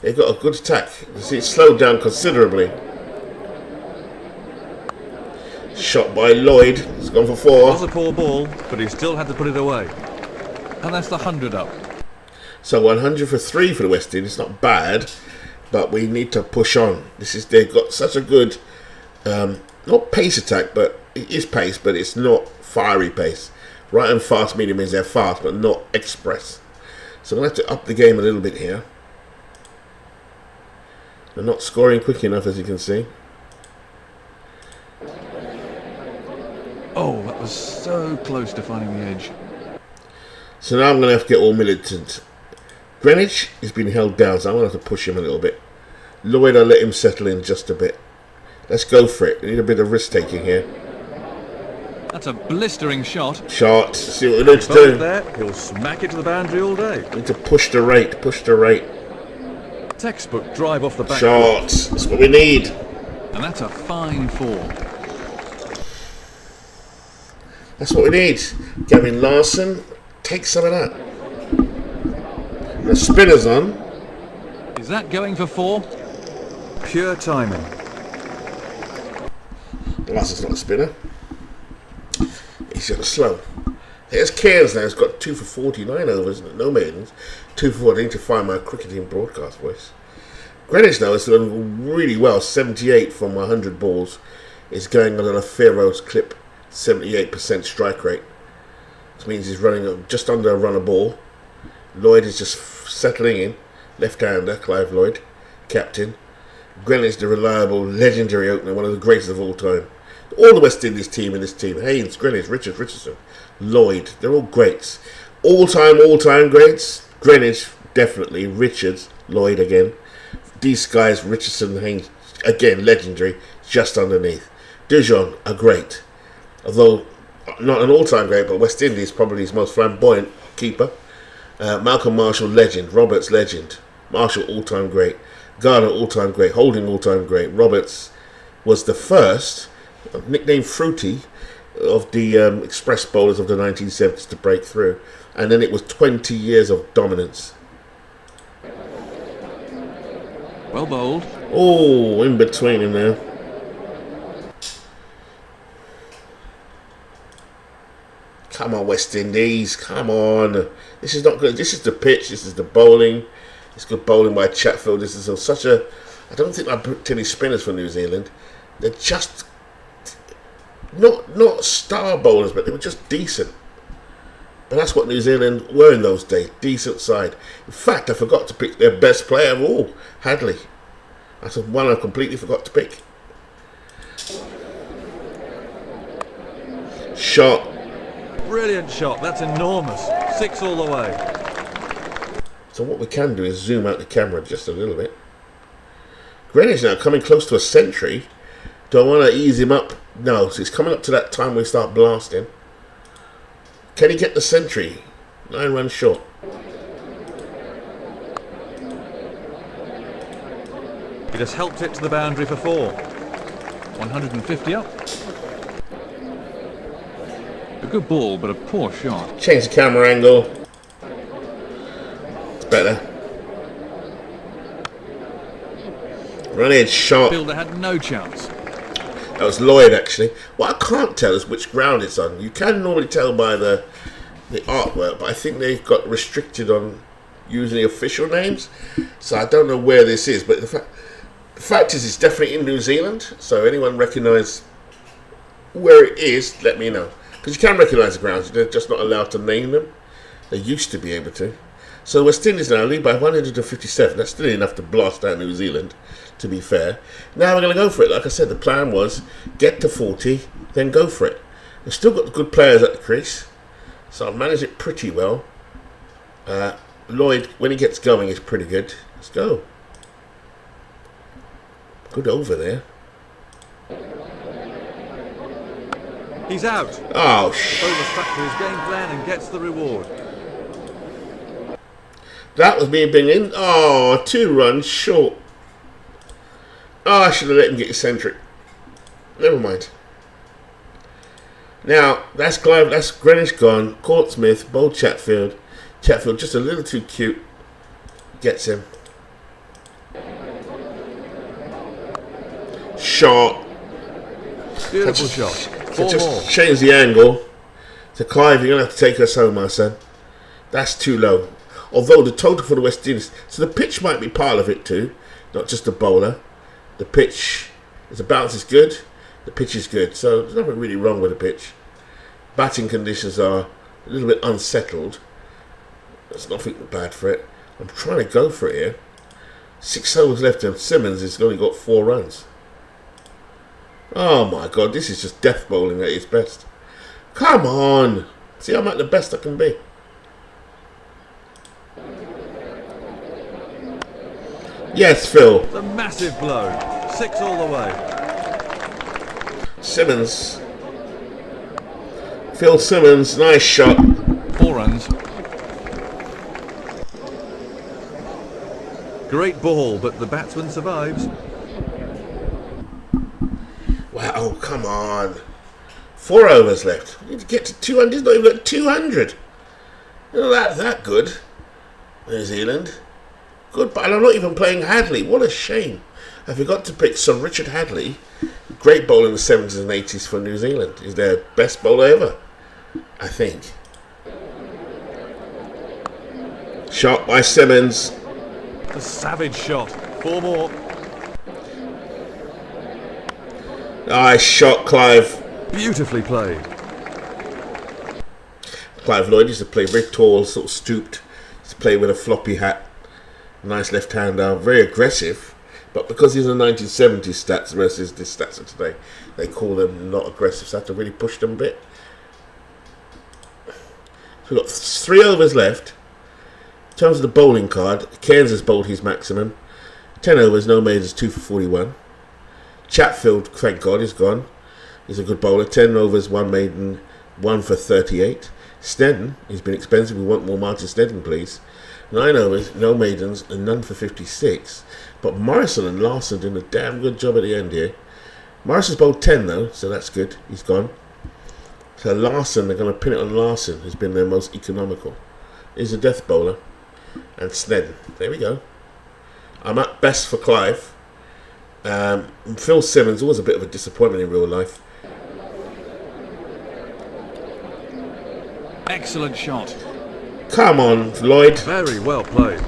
They've got a good attack. You see, it's slowed down considerably. Shot by Lloyd. It's gone for It 4. was a poor ball, but he still had to put it away. And that's the 100 up. So 100 for 3 for the West Indies. Not bad, but we need to push on. They've got such a good, not pace attack, but it is pace, but it's not fiery pace. Right and fast medium means they're fast, but not express. So I'm going to have to up the game a little bit here. They're not scoring quick enough, as you can see. Oh, that was so close to finding the edge. So now I'm going to have to get all militant. Greenwich is being held down, so I'm going to have to push him a little bit. Lloyd, I'll let him settle in just a bit. Let's go for it. We need a bit of risk-taking here. That's a blistering shot. Shot. See what we need to Both do. there, he'll smack it to the boundary all day. We need to push the rate. Push the rate. Textbook drive off the back. Shot. That's what we need. And that's a fine 4. That's what we need. Gavin Larson, take some of that. The spinner's on. Is that going for 4? Pure timing. Larson's not a spinner. He's just slow. Here's Cairns now. He's got 2 for 49 overs, no maidens. 2 for 40. I need to find my cricketing broadcast voice. Greenwich now is doing really well. 78 from 100 balls. Is going on a Pharaoh's clip. 78% strike rate. This means he's running just under a run a ball. Lloyd is just settling in. Left-hander, Clive Lloyd, captain. Greenwich, the reliable, legendary opener, one of the greatest of all time. All the West Indies team in this team. Haynes, Greenwich, Richards, Richardson, Lloyd. They're all greats. All-time greats. Greenwich, definitely. Richards, Lloyd again. These guys, Richardson, Haynes, again, legendary, just underneath. Dujon, a great. Although not an all-time great, but West Indies probably his most flamboyant keeper. Malcolm Marshall, legend. Roberts, legend. Marshall, all-time great. Garner, all-time great. Holding, all-time great. Roberts was the first, nicknamed Fruity, of the express bowlers of the 1970s to break through. And then it was 20 years of dominance. Well bowled. Oh, in between him now. Come on, West Indies. Come on. This is not good. This is the pitch. This is the bowling. It's good bowling by Chatfield. This is such a... I don't think I booked any spinners for New Zealand. They're just... Not star bowlers, but they were just decent. But that's what New Zealand were in those days. Decent side. In fact, I forgot to pick their best player of all. Hadley. That's one I completely forgot to pick. Shot. Brilliant shot. That's enormous. 6 all the way. So what we can do is zoom out the camera just a little bit. Greenwich now coming close to a century. Do I want to ease him up? No, so he's coming up to that time we start blasting. Can he get the century? 9 runs short. He just helped it to the boundary for 4. 150 up. A good ball, but a poor shot. Change the camera angle. It's better. Run edge shot. Fielder had no chance. That was Lloyd, actually. What I can't tell is which ground it's on. You can normally tell by the artwork, but I think they've got restricted on using the official names. So I don't know where this is, but the fact is it's definitely in New Zealand. So anyone recognise where it is, let me know. Because you can recognise the grounds, they're just not allowed to name them. They used to be able to. So West Indies now lead by 157. That's still enough to blast out New Zealand, to be fair. Now we're going to go for it. Like I said, the plan was get to 40, then go for it. We've still got the good players at the crease, so I've managed it pretty well. Lloyd, when he gets going, is pretty good. Let's go. Good over there. He's out. Oh, Bowler stuck to his game plan and gets the reward. that was me being in. Oh, 2 runs short. Oh, I should have let him get eccentric. Never mind. Now, that's Clive, that's Greenwich gone. Court Smith, bowled Chatfield. Chatfield just a little too cute. Gets him. Shot. Beautiful shot. So 4 more. just change the angle. So Clive, you're going to have to take us home, my son. That's too low. Although the total for the West Indies, so the pitch might be part of it too, not just the bowler. The pitch, the bounce is good, the pitch is good, so there's nothing really wrong with the pitch. Batting conditions are a little bit unsettled. There's nothing bad for it. I'm trying to go for it here. 6 overs left and Simmons has only got 4 runs. Oh my God, this is just death bowling at its best. Come on! See, I'm at the best I can be. Yes, Phil. The massive blow. 6 all the way. Simmons. Phil Simmons, nice shot. 4 runs. Great ball, but the batsman survives. Wow, oh, come on. 4 overs left. We need to get to 200. It's not even at 200. Not that good. New Zealand. Good, but I'm not even playing Hadley. What a shame. I forgot to pick Sir Richard Hadley. Great bowler in the 70s and 80s for New Zealand. He's their best bowler ever, I think. Shot by Simmons. A savage shot. 4 more. Nice shot, Clive. Beautifully played. Clive Lloyd used to play very tall, sort of stooped. Used to play with a floppy hat. Nice left-hander, very aggressive. But because he's in the 1970s stats versus the stats of today, they call them not aggressive. So I have to really push them a bit. So we've got 3 overs left. In terms of the bowling card, Cairns has bowled his maximum. 10 overs, no maidens, 2 for 41. Chatfield, thank God, is gone. He's a good bowler. 10 overs, 1 maiden, 1 for 38. Snedden, he's been expensive. We want more Martin Snedden, please. 9 overs, no maidens, and none for 56. But Morrison and Larson doing a damn good job at the end here. Morrison's bowled 10 though, so that's good. He's gone. So Larson, they're going to pin it on Larson, who's been their most economical. He's a death bowler. And Snedden. There we go. I'm at best for Clive. Phil Simmons, always a bit of a disappointment in real life. Excellent shot. Come on, Lloyd. Very well played.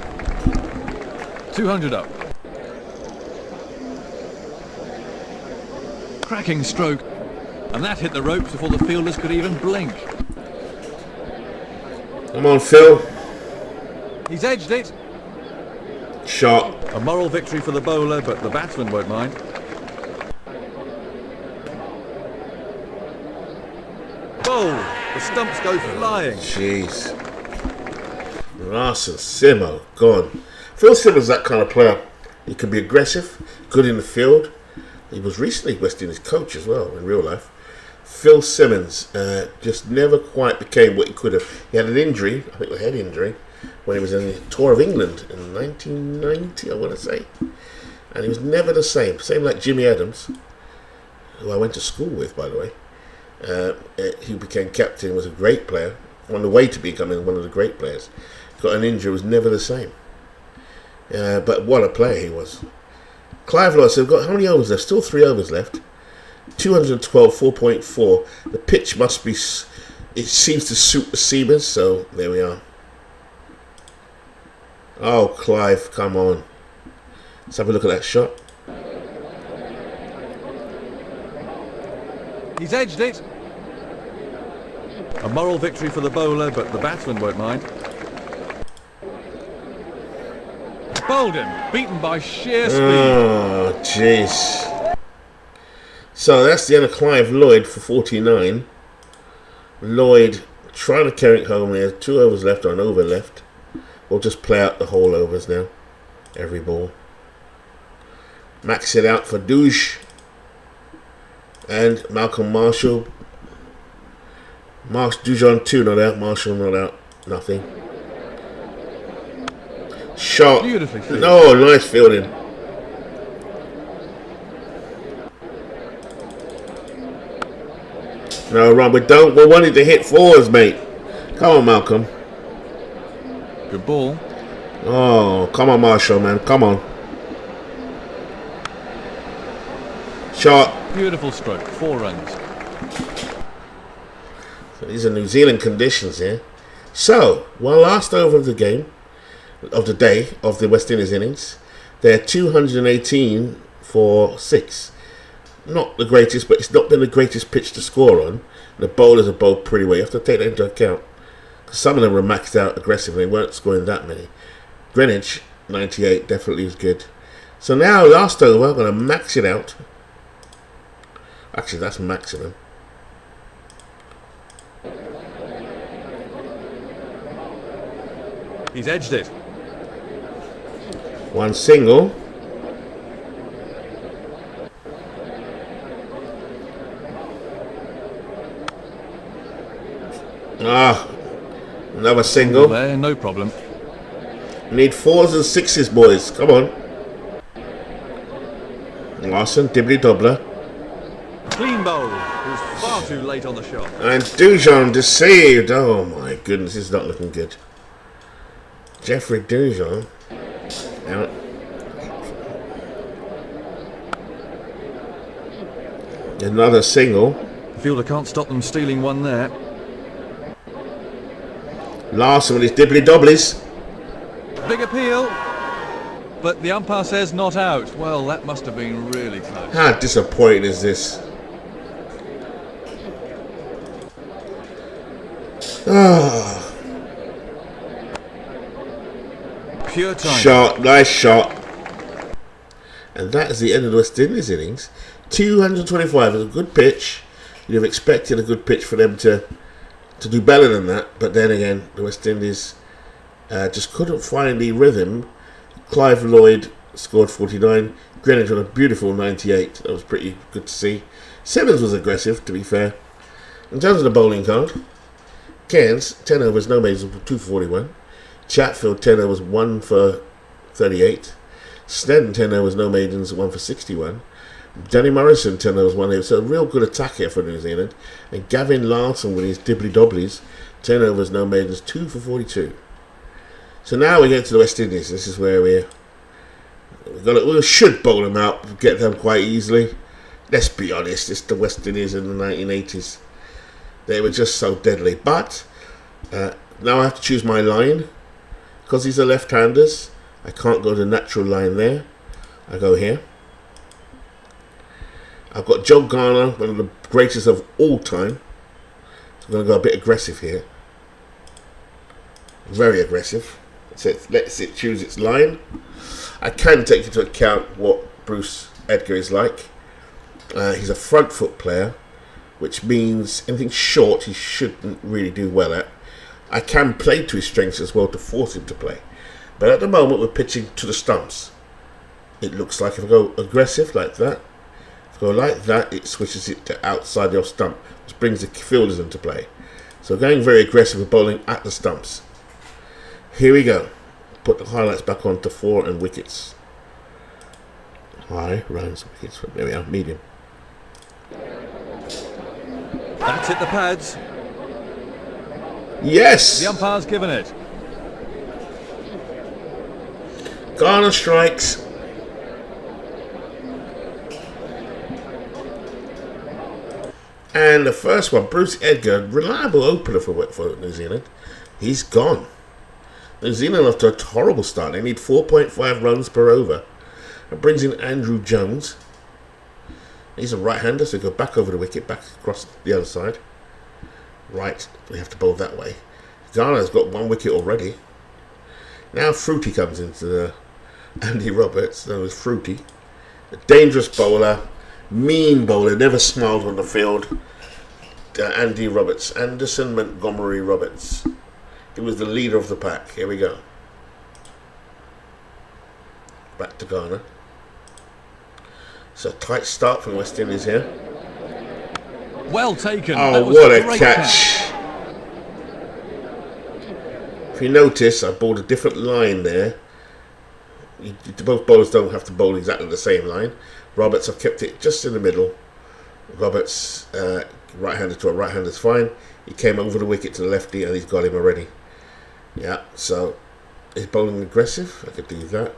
200 up. Cracking stroke. And that hit the ropes before the fielders could even blink. Come on, Phil. He's edged it. Shot. A moral victory for the bowler, but the batsman won't mind. Bowl. The stumps go flying. Jeez. Larson, Simo, gone. Phil Simmons is that kind of player. He can be aggressive, good in the field. He was recently West Indies coach as well in real life. Phil Simmons just never quite became what he could have. He had an injury, I think a head injury, when he was in the Tour of England in 1990, I want to say. And he was never the same. Same like Jimmy Adams, who I went to school with, by the way. who became captain, was a great player, on the way to becoming one of the great players. Got an injury, was never the same. But what a player he was. Clive Lloyd, so we've got how many overs left? Still 3 overs left. 212, 4.4. The pitch must be, it seems to suit the seamers, so there we are. Oh, Clive, come on. Let's have a look at that shot. He's edged it. A moral victory for the bowler, but the batsman won't mind. Bowled him, beaten by sheer speed. Oh, jeez. So that's the end of Clive Lloyd for 49. Lloyd trying to carry it home here. 2 overs left or an over left. We'll just play out the whole overs now. Every ball. Max it out for Douche. And Malcolm Marshall. Dujon 2 not out. Marshall not out. Nothing. Shot. Beautifully fielded. No, nice fielding. No, Rob, we wanted to hit 4s, mate. Come on, Malcolm. Good ball. Oh, come on, Marshall, man. Come on. Shot. Beautiful stroke. 4 runs. So these are New Zealand conditions here. So, one last over of the game, of the day, of the West Indies innings. They're 218 for 6. Not the greatest, but it's not been the greatest pitch to score on. The bowlers have bowled pretty well. You have to take that into account. Some of them were maxed out aggressively. They weren't scoring that many. Greenwich, 98, definitely was good. So now, last over, I'm going to max it out. Actually, that's maximum. He's edged it. One single. Another single. There, no problem. Need 4s and 6s, boys. Come on. Larson, dibbly doubler. Clean bowl. He was far too late on the shot. And Dujon deceived. Oh my goodness, this is not looking good. Jeffrey Dujon. Out. Another single. The fielder can't stop them stealing one there. Larson with his dibbly dobblies. Big appeal. But the umpire says not out. Well, that must have been really close. How disappointing is this? Pure time. Shot, nice shot. And that is the end of the West Indies innings. 225 is a good pitch. You'd have expected a good pitch for them to do better than that. But then again, the West Indies just couldn't find the rhythm. Clive Lloyd scored 49. Greenwich on a beautiful 98. That was pretty good to see. Simmons was aggressive, to be fair. In terms of the bowling card, Cairns, 10 overs, no majors, 2 for 41. Chatfield, 10 overs, 1 for 38. Snedden, 10 overs, no maidens, 1 for 61. Danny Morrison, 10 overs, 1 over. So a real good attack here for New Zealand. And Gavin Larson with his dibbly dobblies, 10 overs, no maidens, 2 for 42. So now we get to the West Indies. This is where we should bowl them out, get them quite easily. Let's be honest, it's the West Indies in the 1980s. They were just so deadly. But now I have to choose my line. Because these are left-handers, I can't go the natural line there. I go here. I've got Joe Garner, one of the greatest of all time. So I'm going to go a bit aggressive here. Very aggressive. So it lets it choose its line. I can take into account what Bruce Edgar is like. He's a front foot player, which means anything short he shouldn't really do well at. I can play to his strengths as well to force him to play. But at the moment we're pitching to the stumps. It looks like if I go aggressive like that, if I go like that, it switches it to outside the off stump, which brings the fielders into play. So going very aggressive with bowling at the stumps. Here we go. Put the highlights back on to 4 and wickets. High, runs, wickets. There we are, medium. That's hit the pads. Yes! The umpire's given it. Ghana strikes. And the first one, Bruce Edgar, reliable opener for New Zealand. He's gone. New Zealand off to a horrible start. They need 4.5 runs per over. That brings in Andrew Jones. He's a right-hander, so go back over the wicket, back across the other side. Right, we have to bowl that way. Ghana's got 1 wicket already. Now Fruity comes into the Andy Roberts, known as Fruity. A dangerous bowler, mean bowler, never smiled on the field. Andy Roberts, Anderson Montgomery Roberts. He was the leader of the pack. Here we go. Back to Ghana. It's a tight start from West Indies here. Well taken. Oh, That was what a great catch. If you notice, I bowled a different line there. Both bowlers don't have to bowl exactly the same line. Roberts, I've kept it just in the middle. Roberts, right-hander to a right-hander is fine. He came over the wicket to the lefty and he's got him already. Yeah, so he's bowling aggressive. I could do that.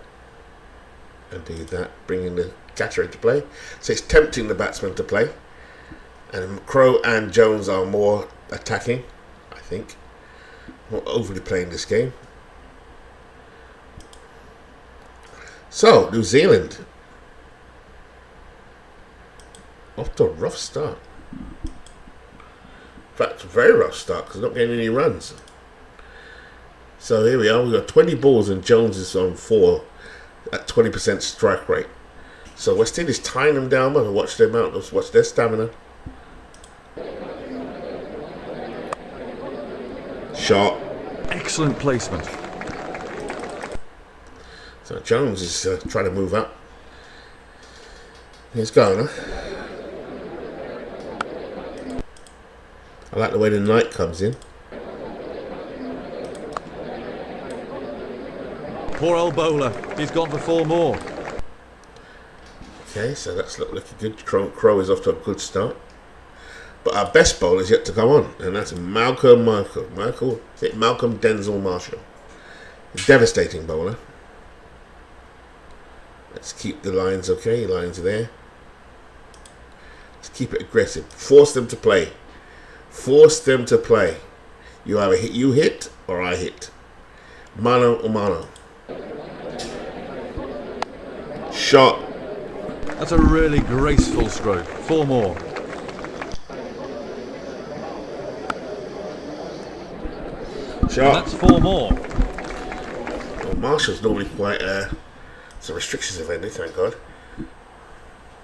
And do that, bringing the catcher into play. So it's tempting the batsman to play. And Crowe and Jones are more attacking, I think. Not overly playing this game. So, New Zealand. Off to a rough start. In fact, a very rough start because not getting any runs. So here we are. We've got 20 balls and Jones is on 4 at 20% strike rate. So West Indies tying them down, but watch their mountains, watch their stamina. Shot. Excellent placement. So Jones is trying to move up. Here's Ghana. I like the way the Knight comes in. Poor old bowler. He's gone for 4 more. Okay, so that's looking good. Crowe is off to a good start. But our best bowler is yet to come on, and that's Malcolm Denzel Marshall. A devastating bowler. Let's keep the lines okay. Lines are there. Let's keep it aggressive. Force them to play. Force them to play. You either hit or I hit. Mano or mano. Shot. That's a really graceful stroke. 4 more. Shot. That's 4 more. Well, Marshall's normally quite it's a restrictions event, thank God.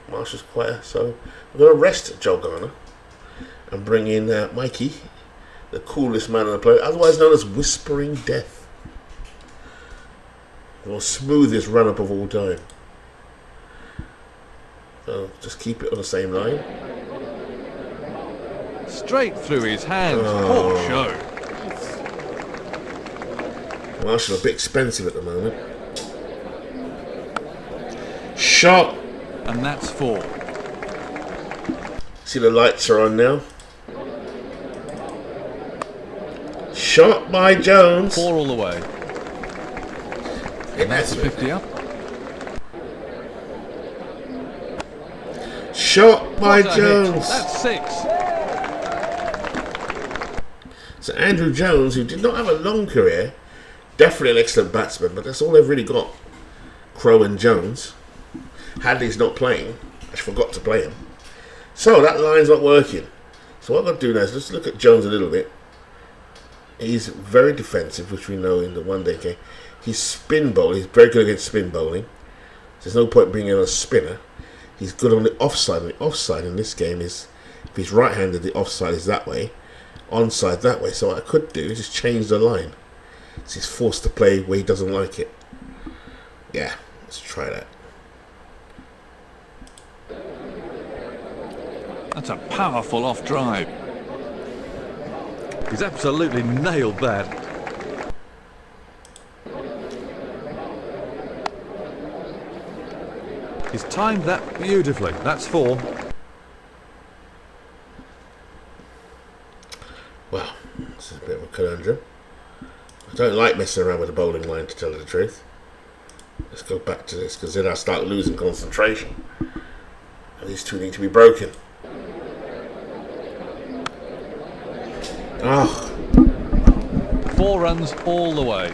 Marshall's quite so we're going to rest Joe Garner and bring in Mikey, the coolest man on the planet, otherwise known as Whispering Death. The most smoothest run-up of all time. So just keep it on the same line. Straight through his hands. Poor show. Marshall a bit expensive at the moment. Shot. And that's 4. See the lights are on now. Shot by Jones. 4 all the way. And That's 50 up. Shot by What a hit. Jones. That's 6. So Andrew Jones, who did not have a long career, definitely an excellent batsman, but that's all they've really got. Crowe and Jones. Hadley's not playing. I forgot to play him. So that line's not working. So what I'm going to do now is let's look at Jones a little bit. He's very defensive, which we know in the one-day game. He's spin bowling. He's very good against spin bowling. There's no point bringing in a spinner. He's good on the offside. And the offside in this game is, if he's right-handed, the offside is that way. Onside that way. So what I could do is just change the line. So he's forced to play where he doesn't like it. Yeah, let's try that. That's a powerful off drive. He's absolutely nailed that. He's timed that beautifully. That's 4. conundrum. I don't like messing around with the bowling line, to tell you the truth. Let's go back to this, because then I start losing concentration. And these two need to be broken. Oh. 4 runs all the way.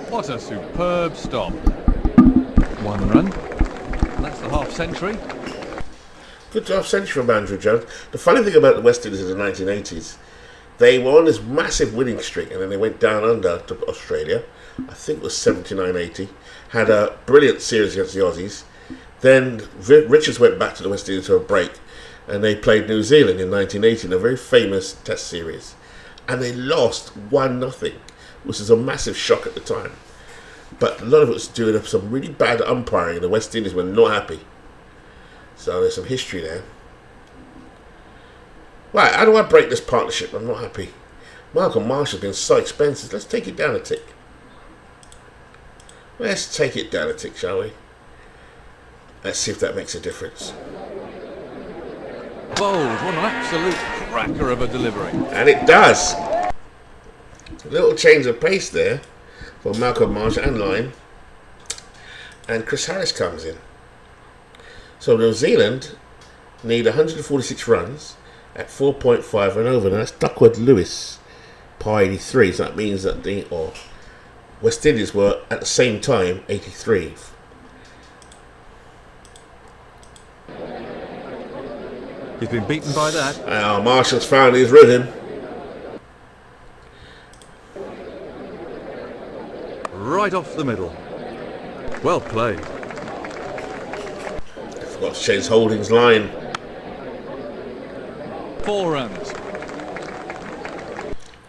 What a superb stop. 1 run. And that's the half century. Good half century from Andrew Jones. The funny thing about the West Indies in the 1980s, they were on this massive winning streak, and then they went down under to Australia. I think it was 79-80. Had a brilliant series against the Aussies. Then Richards went back to the West Indies to a break, and they played New Zealand in 1980 in a very famous Test series, and they lost 1-0, which was a massive shock at the time. But a lot of it was due to some really bad umpiring. The West Indies were not happy. So there's some history there. Right, how do I break this partnership? I'm not happy. Malcolm Marsh has been so expensive. Let's take it down a tick. Let's take it down a tick, shall we? Let's see if that makes a difference. Bold, what an absolute cracker of a delivery. And it does. A little change of pace there for Malcolm Marsh and Line. And Chris Harris comes in. So New Zealand need 146 runs at 4.5 and over. Now that's Duckworth Lewis, par 83. So that means that the West Indies were at the same time 83. He's been beaten by that. Marshall's found his rhythm. Right off the middle. Well played. Forgot to change Holding's line. 4 runs.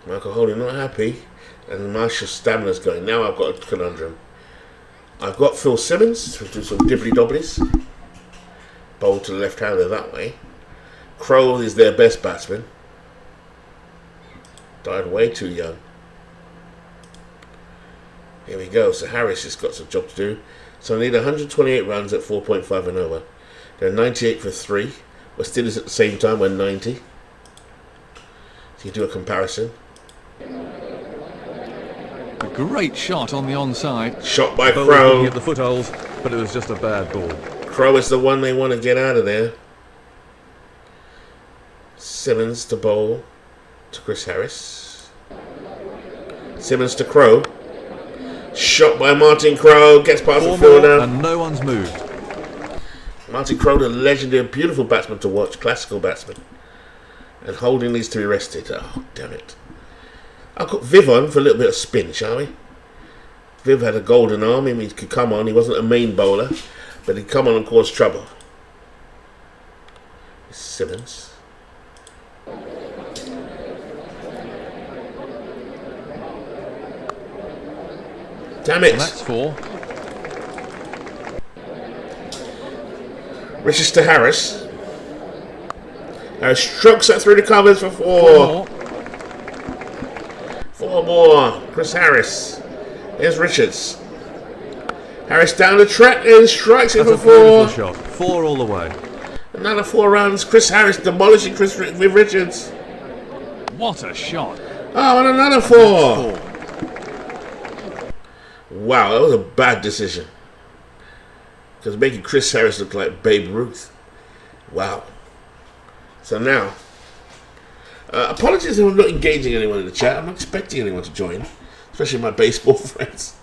Michael Holding not happy, and Marshall's stamina's going. Now I've got a conundrum. I've got Phil Simmons to do some dibbly dobblies. Bowl to the left hander that way. Crowe is their best batsman. Died way too young. Here we go. So Harris has got some job to do. So I need 128 runs at 4.5 and over. They're 98 for 3. West Indies at the same time were 90. So you do a comparison. A great shot on the onside. Shot by Bowl Crowe. looking at the footholes, but it was just a bad ball. Crowe is the one they want to get out of there. Simmons to bowl to Chris Harris. Simmons to Crowe. Shot by Martin Crowe. Gets past the fielder. And no one's moved. Martin Crowe, the legendary, beautiful batsman to watch. Classical batsman. And Holding needs to be rested. Oh, damn it. I'll put Viv on for a little bit of spin, shall we? Viv had a golden arm. He could come on. He wasn't a main bowler, but he'd come on and cause trouble. Simmons. Damn it. And that's 4. Richards to Harris. Harris strokes that through the covers for 4. 4 more. 4 more. Chris Harris. Here's Richards. Harris down the track and strikes it That's for a 4. beautiful shot. 4 all the way. Another 4 runs. Chris Harris demolishing Viv Richards. What a shot. Oh, and another 4. Wow, that was a bad decision. Because making Chris Harris look like Babe Ruth. Wow. So now, apologies if I'm not engaging anyone in the chat. I'm not expecting anyone to join, especially my baseball friends.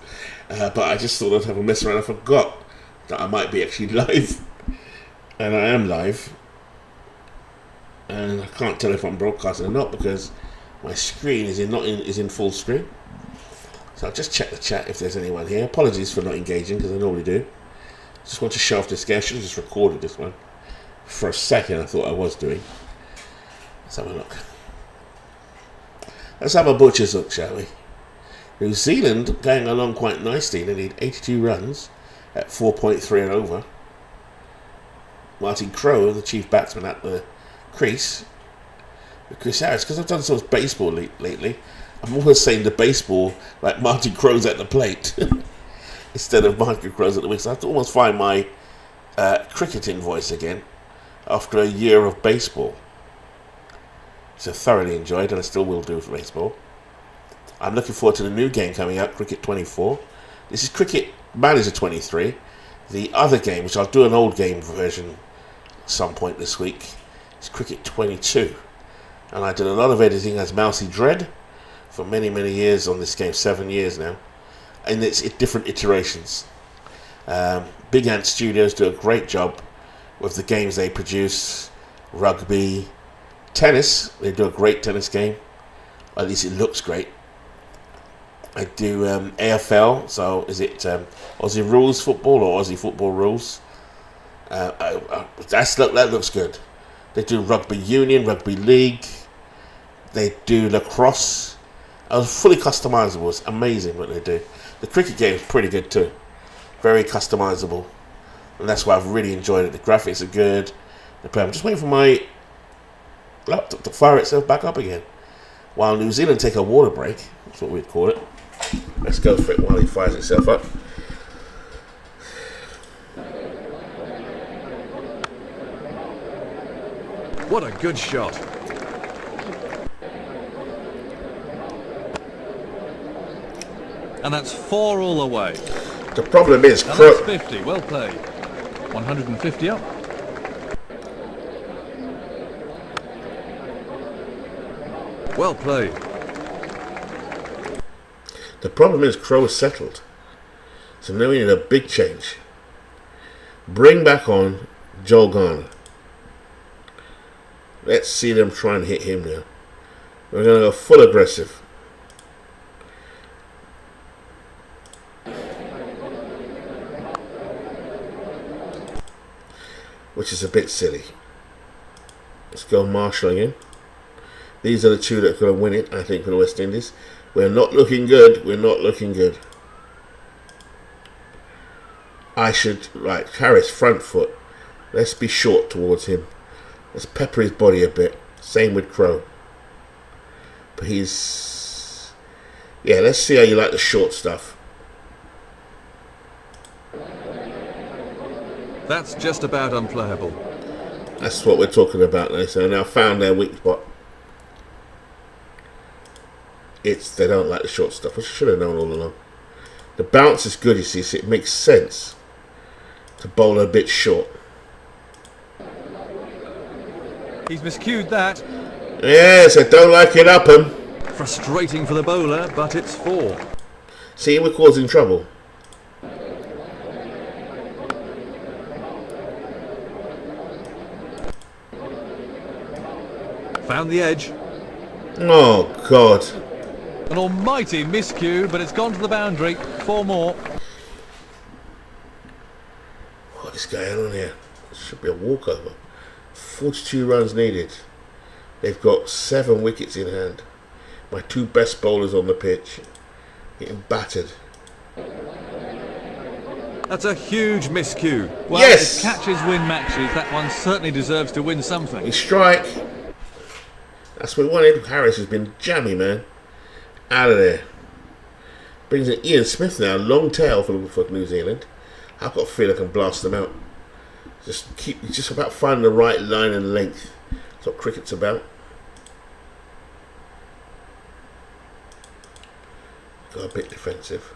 But I just thought I'd have a mess around. I forgot that I might be actually live. And I am live. And I can't tell if I'm broadcasting or not because my screen is in full screen. So I'll just check the chat if there's anyone here. Apologies for not engaging because I normally do. Just want to show off this guy. I should have just recorded this one. For a second I thought I was doing. Let's have a look. Let's have a butcher's look, shall we? New Zealand going along quite nicely. They need 82 runs at 4.3 and over. Martin Crowe, the chief batsman at the crease. With Chris Harris, because I've done so much baseball lately, I'm always saying the baseball like Martin Crowe's at the plate instead of Martin Crowe's at the wicket. So I have to almost find my cricketing voice again after a year of baseball. So thoroughly enjoyed, and I still will do for baseball. I'm looking forward to the new game coming out, Cricket 24. This is Cricket Manager 23. The other game, which I'll do an old game version at some point this week, is Cricket 22. And I did a lot of editing as Mousy Dread for many, many years on this game, 7 years now. And it's different iterations. Big Ant Studios do a great job with the games they produce. Rugby, tennis, they do a great tennis game. At least it looks great. I do AFL, so is it Aussie Rules Football or Aussie Football Rules? That looks good. They do Rugby Union, Rugby League. They do lacrosse. Fully customizable. It's amazing what they do. The cricket game is pretty good too. Very customizable. And that's why I've really enjoyed it. The graphics are good. I'm just waiting for my laptop to fire itself back up again. While New Zealand take a water break. That's what we'd call it. Let's go for it while he fires itself up. What a good shot. And that's 4 all the way. The problem is, And that's 50. Well played. 150 up. Well played. The problem is Crow settled. So now we need a big change. Bring back on Joel Garner. Let's see them try and hit him now. We're going to go full aggressive. Which is a bit silly. Let's go Marshall again. These are the two that are going to win it, I think, for the West Indies. We're not looking good. We're not looking good. Right, Harris, front foot. Let's be short towards him. Let's pepper his body a bit. Same with Crow. But he's... Yeah, let's see how you like the short stuff. That's just about unplayable. That's what we're talking about now. So now found their weak spot. They don't like the short stuff, which I should have known all along. The bounce is good, you see, so it makes sense to bowl a bit short. He's miscued that. Yes, I don't like it up him. Frustrating for the bowler, but it's 4. See, we're causing trouble. Found the edge. Oh, God. An almighty miscue, but it's gone to the boundary. 4 more. What is going on here? This should be a walkover. 42 runs needed. They've got 7 wickets in hand. My 2 best bowlers on the pitch getting battered. That's a huge miscue. Well, yes! If catches win matches, that one certainly deserves to win something. We strike. That's what we wanted. Harris has been jammy, man. Out of there. Brings in Ian Smith now. Long tail for New Zealand. I've got a feel I can blast them out. Just about finding the right line and length. That's what cricket's about. Got a bit defensive.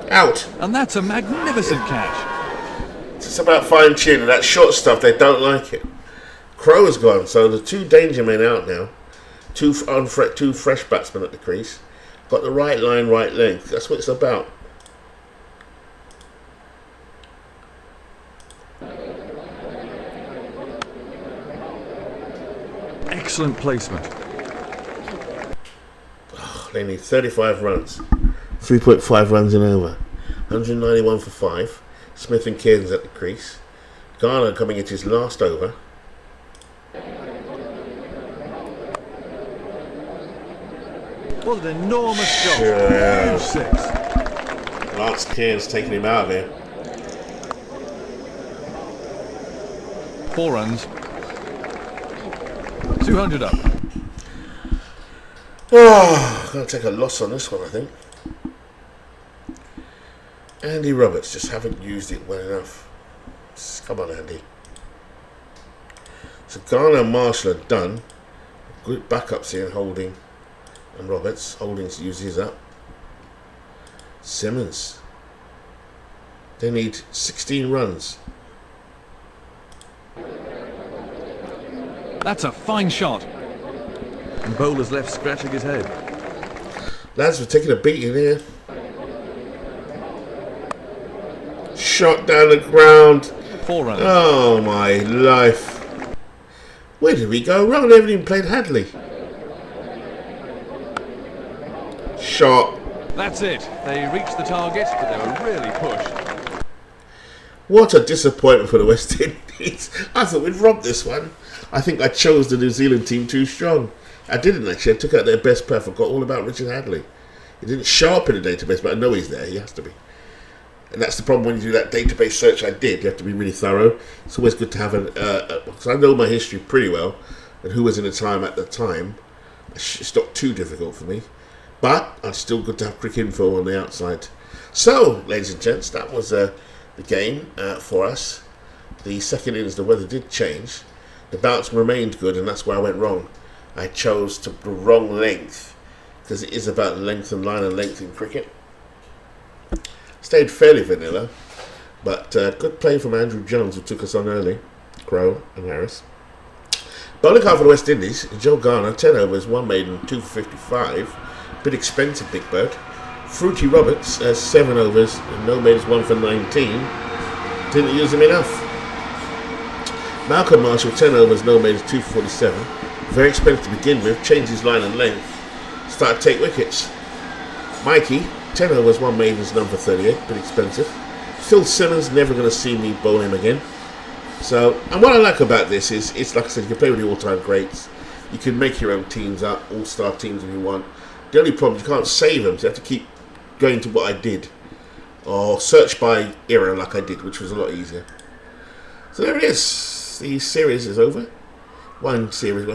Out. And that's a magnificent catch. It's about fine-tuning. That short stuff, they don't like it. Crow has gone, so the 2 danger men out now. 2 fresh batsmen at the crease. Got the right line, right length. That's what it's about. Excellent placement. They need 35 runs. 3.5 runs in over. 191 for 5. Smith and Cairns at the crease. Garner coming into his last over. What an enormous shot. Yeah. Huge 6. Lance Cairns taking him out of here. 4 runs. 200 up. Oh, going to take a loss on this one, I think. Andy Roberts, just haven't used it well enough. Come on, Andy. So Garner and Marshall are done. Good backups here, Holding and Roberts. Holding's used his up. Simmons. They need 16 runs. That's a fine shot. And Bowler's left scratching his head. Lads, we're taking a beating here. Shot down the ground. 4 runs. Oh my life. Where did we go wrong? They haven't even played Hadley. Shot. That's it. They reached the target, but they were really pushed. What a disappointment for the West Indies. I thought we'd robbed this one. I think I chose the New Zealand team too strong. I didn't actually. I took out their best player. Forgot all about Richard Hadley. He didn't show up in the database, but I know he's there. He has to be. And that's the problem when you do that database search I did. You have to be really thorough. It's always good to have because I know my history pretty well and who was in the time at the time. It's not too difficult for me. But it's still good to have quick info on the outside. So, ladies and gents, that was the game for us. The second innings, the weather did change. The bounce remained good, and that's where I went wrong. I chose the wrong length because it is about length and line and length in cricket. Stayed fairly vanilla, but good play from Andrew Jones, who took us on early. Crowe and Harris. Bowling card for the West Indies, Joe Garner, 10 overs, 1 maiden, 2 for 55. Bit expensive, Big Bird. Fruity Roberts, 7 overs, no maidens, 1 for 19. Didn't use him enough. Malcolm Marshall, 10 overs, no maidens, 2 for 47. Very expensive to begin with, changed his line and length. Started to take wickets. Mikey, 10 overs, 1 maidens, none for 38, bit expensive. Phil Simmons, never going to see me bowl him again. So, and what I like about this is, it's like I said, you can play with the all-time greats. You can make your own teams up, all-star teams if you want. The only problem, you can't save them, so you have to keep going to what I did. Or search by era like I did, which was a lot easier. So there it is. The series is over. One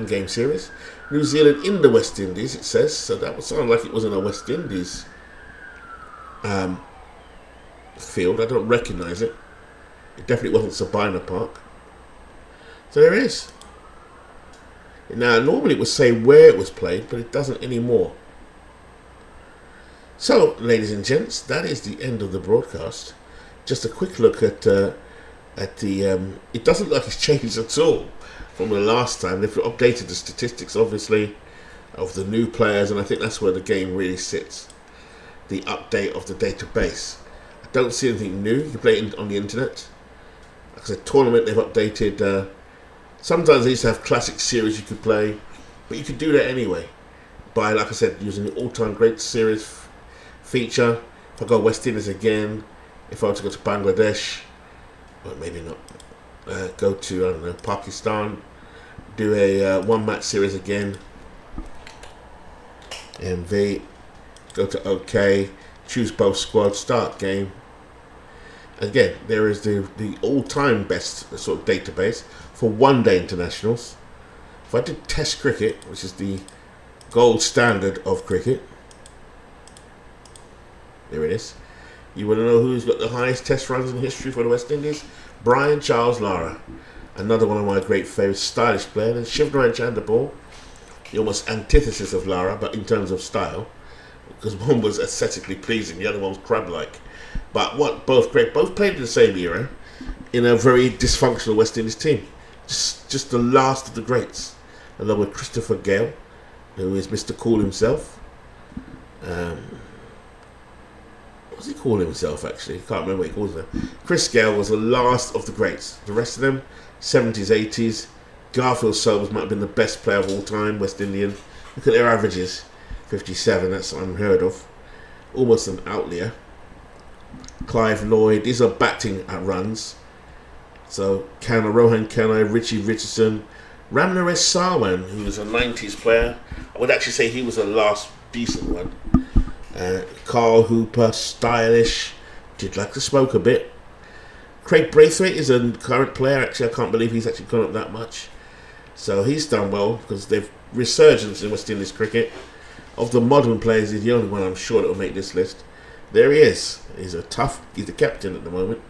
game series. New Zealand in the West Indies, it says. So that would sound like it was in a West Indies field. I don't recognise it. It definitely wasn't Sabina Park. So there it is. Now, normally it would say where it was played, but it doesn't anymore. So, ladies and gents, that is the end of the broadcast. Just a quick look at the. It doesn't look like it's changed at all from the last time. They've updated the statistics, obviously, of the new players, and I think that's where the game really sits. The update of the database. I don't see anything new. You can play it on the internet. Like I said, tournament, they've updated. Sometimes they used to have classic series you could play, but you could do that anyway by, like I said, using the all-time great series feature. If I go West Indies again, if I were to go to Bangladesh, well, maybe not, go to, I don't know, Pakistan, do a one-match series again, MV, go to OK, choose both squads, start game. Again, there is the all-time best sort of database for one-day internationals. If I did Test cricket, which is the gold standard of cricket, there it is. You want to know who's got the highest Test runs in history for the West Indies? Brian Charles Lara, another one of my great favourites, stylish player. And Shivnarine Chanderpaul, the almost antithesis of Lara, but in terms of style, because one was aesthetically pleasing, the other one was crab-like. But both played in the same era in a very dysfunctional West Indies team. Just the last of the greats, along with Christopher Gale, who is Mr. Cool himself. What does he call himself, actually? I can't remember what he calls him. Chris Gale was the last of the greats. The rest of them, 70s, 80s. Garfield Sobers might have been the best player of all time, West Indian. Look at their averages. 57, that's unheard of. Almost an outlier. Clive Lloyd, these are batting at runs. So, Rohan Kanai, Richie Richardson, Ramnaresh Sarwan, who was a 90s player. I would actually say he was the last decent one. Carl Hooper, stylish, did like to smoke a bit. Craig Braithwaite is a current player. Actually, I can't believe he's actually gone up that much. So he's done well because they've resurgence in West Indies cricket. Of the modern players, he's the only one I'm sure that will make this list. there he is. He's the captain at the moment.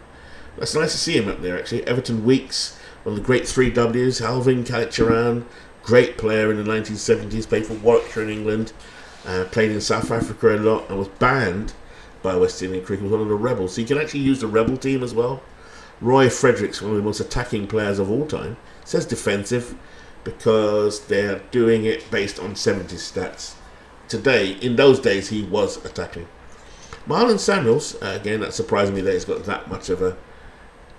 That's nice to see him up there, actually. Everton Weekes, one of the great 3Ws. Alvin Kallicharran, great player in the 1970s, played for Warwickshire in England, played in South Africa a lot, and was banned by West Indian cricket, was one of the rebels. So you can actually use the rebel team as well. Roy Fredericks, one of the most attacking players of all time. It says defensive because they're doing it based on 70s stats. Today, in those days, he was attacking. Marlon Samuels, again, that surprised me that he's got that much of a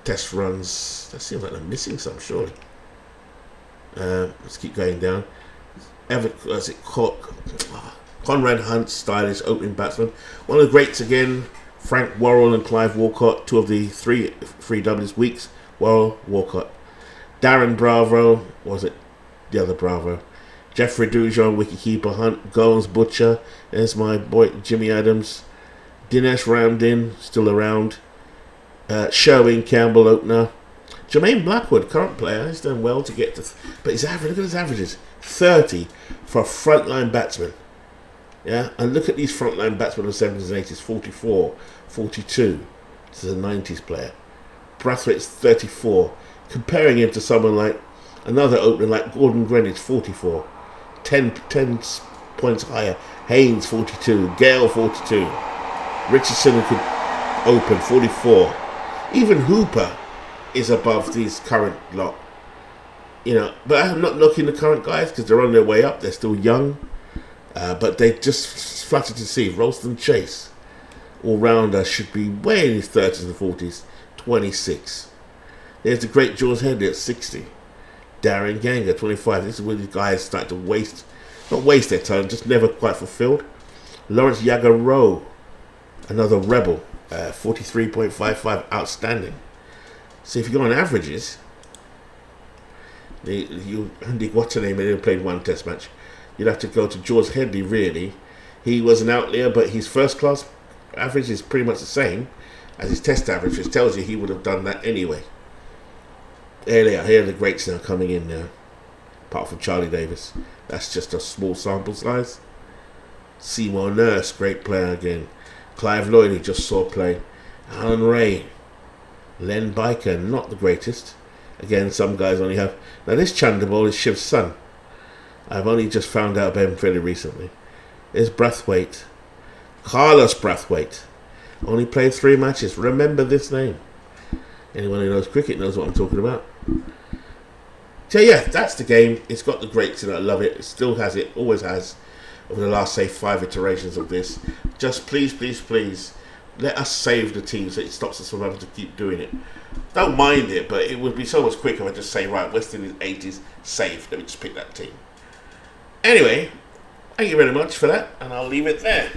test runs. That seems like they're missing some, surely. Let's keep going down. Conrad Hunt, stylish opening batsman. One of the greats again, Frank Worrell and Clive Walcott, two of the three Ws, Weekes, Worrell, Walcott. Darren Bravo, was it the other Bravo? Jeffrey Dujon, wicketkeeper. Hunt, Gomes, Butcher. There's my boy Jimmy Adams. Dinesh Ramdin, still around. Sherwin Campbell, opener. Jermaine Blackwood, current player, he's done well to get to... but his average, look at his averages. 30 for a frontline batsman. Yeah, and look at these frontline batsmen of the 70s and 80s. 44, 42. This is a 90s player. Brathwaite's 34. Comparing him to someone like another opener like Gordon Greenwich, 44. 10 points higher. Haynes, 42. Gale, 42. Richardson could open, 44. Even Hooper is above these current lot. You know, but I'm not knocking the current guys because they're on their way up. They're still young. But they just flattered to see Ralston Chase, all-rounder, should be way in his 30s and 40s, 26. There's the great George Headley at 60. Darren Ganger, 25. This is when these guys start to not waste their time, just never quite fulfilled. Lawrence Yagaro, another rebel, 43.55, outstanding. So if you go on averages, what's her name? They only played one test match. You'd have to go to George Headley, really. He was an outlier, but his first class average is pretty much the same as his test average, which tells you he would have done that anyway. There they are. Here are the greats now coming in now. Apart from Charlie Davis. That's just a small sample size. Seymour Nurse, great player again. Clive Lloyd, who just saw play. Alan Ray. Len Biker, not the greatest. Again, some guys only have... Now this Chanderbol is Shiv's son. I've only just found out about him fairly recently. There's Brathwaite. Carlos Brathwaite. Only played 3 matches. Remember this name. Anyone who knows cricket knows what I'm talking about. So yeah, that's the game. It's got the greats in it. I love it. It still has it. Always has. Over the last, say, 5 iterations of this. Just please, please, please, let us save the team so it stops us from having to keep doing it. Don't mind it, but it would be so much quicker if I just say, right, West Indies 80s, saved. Let me just pick that team. Anyway, thank you very much for that, and I'll leave it there.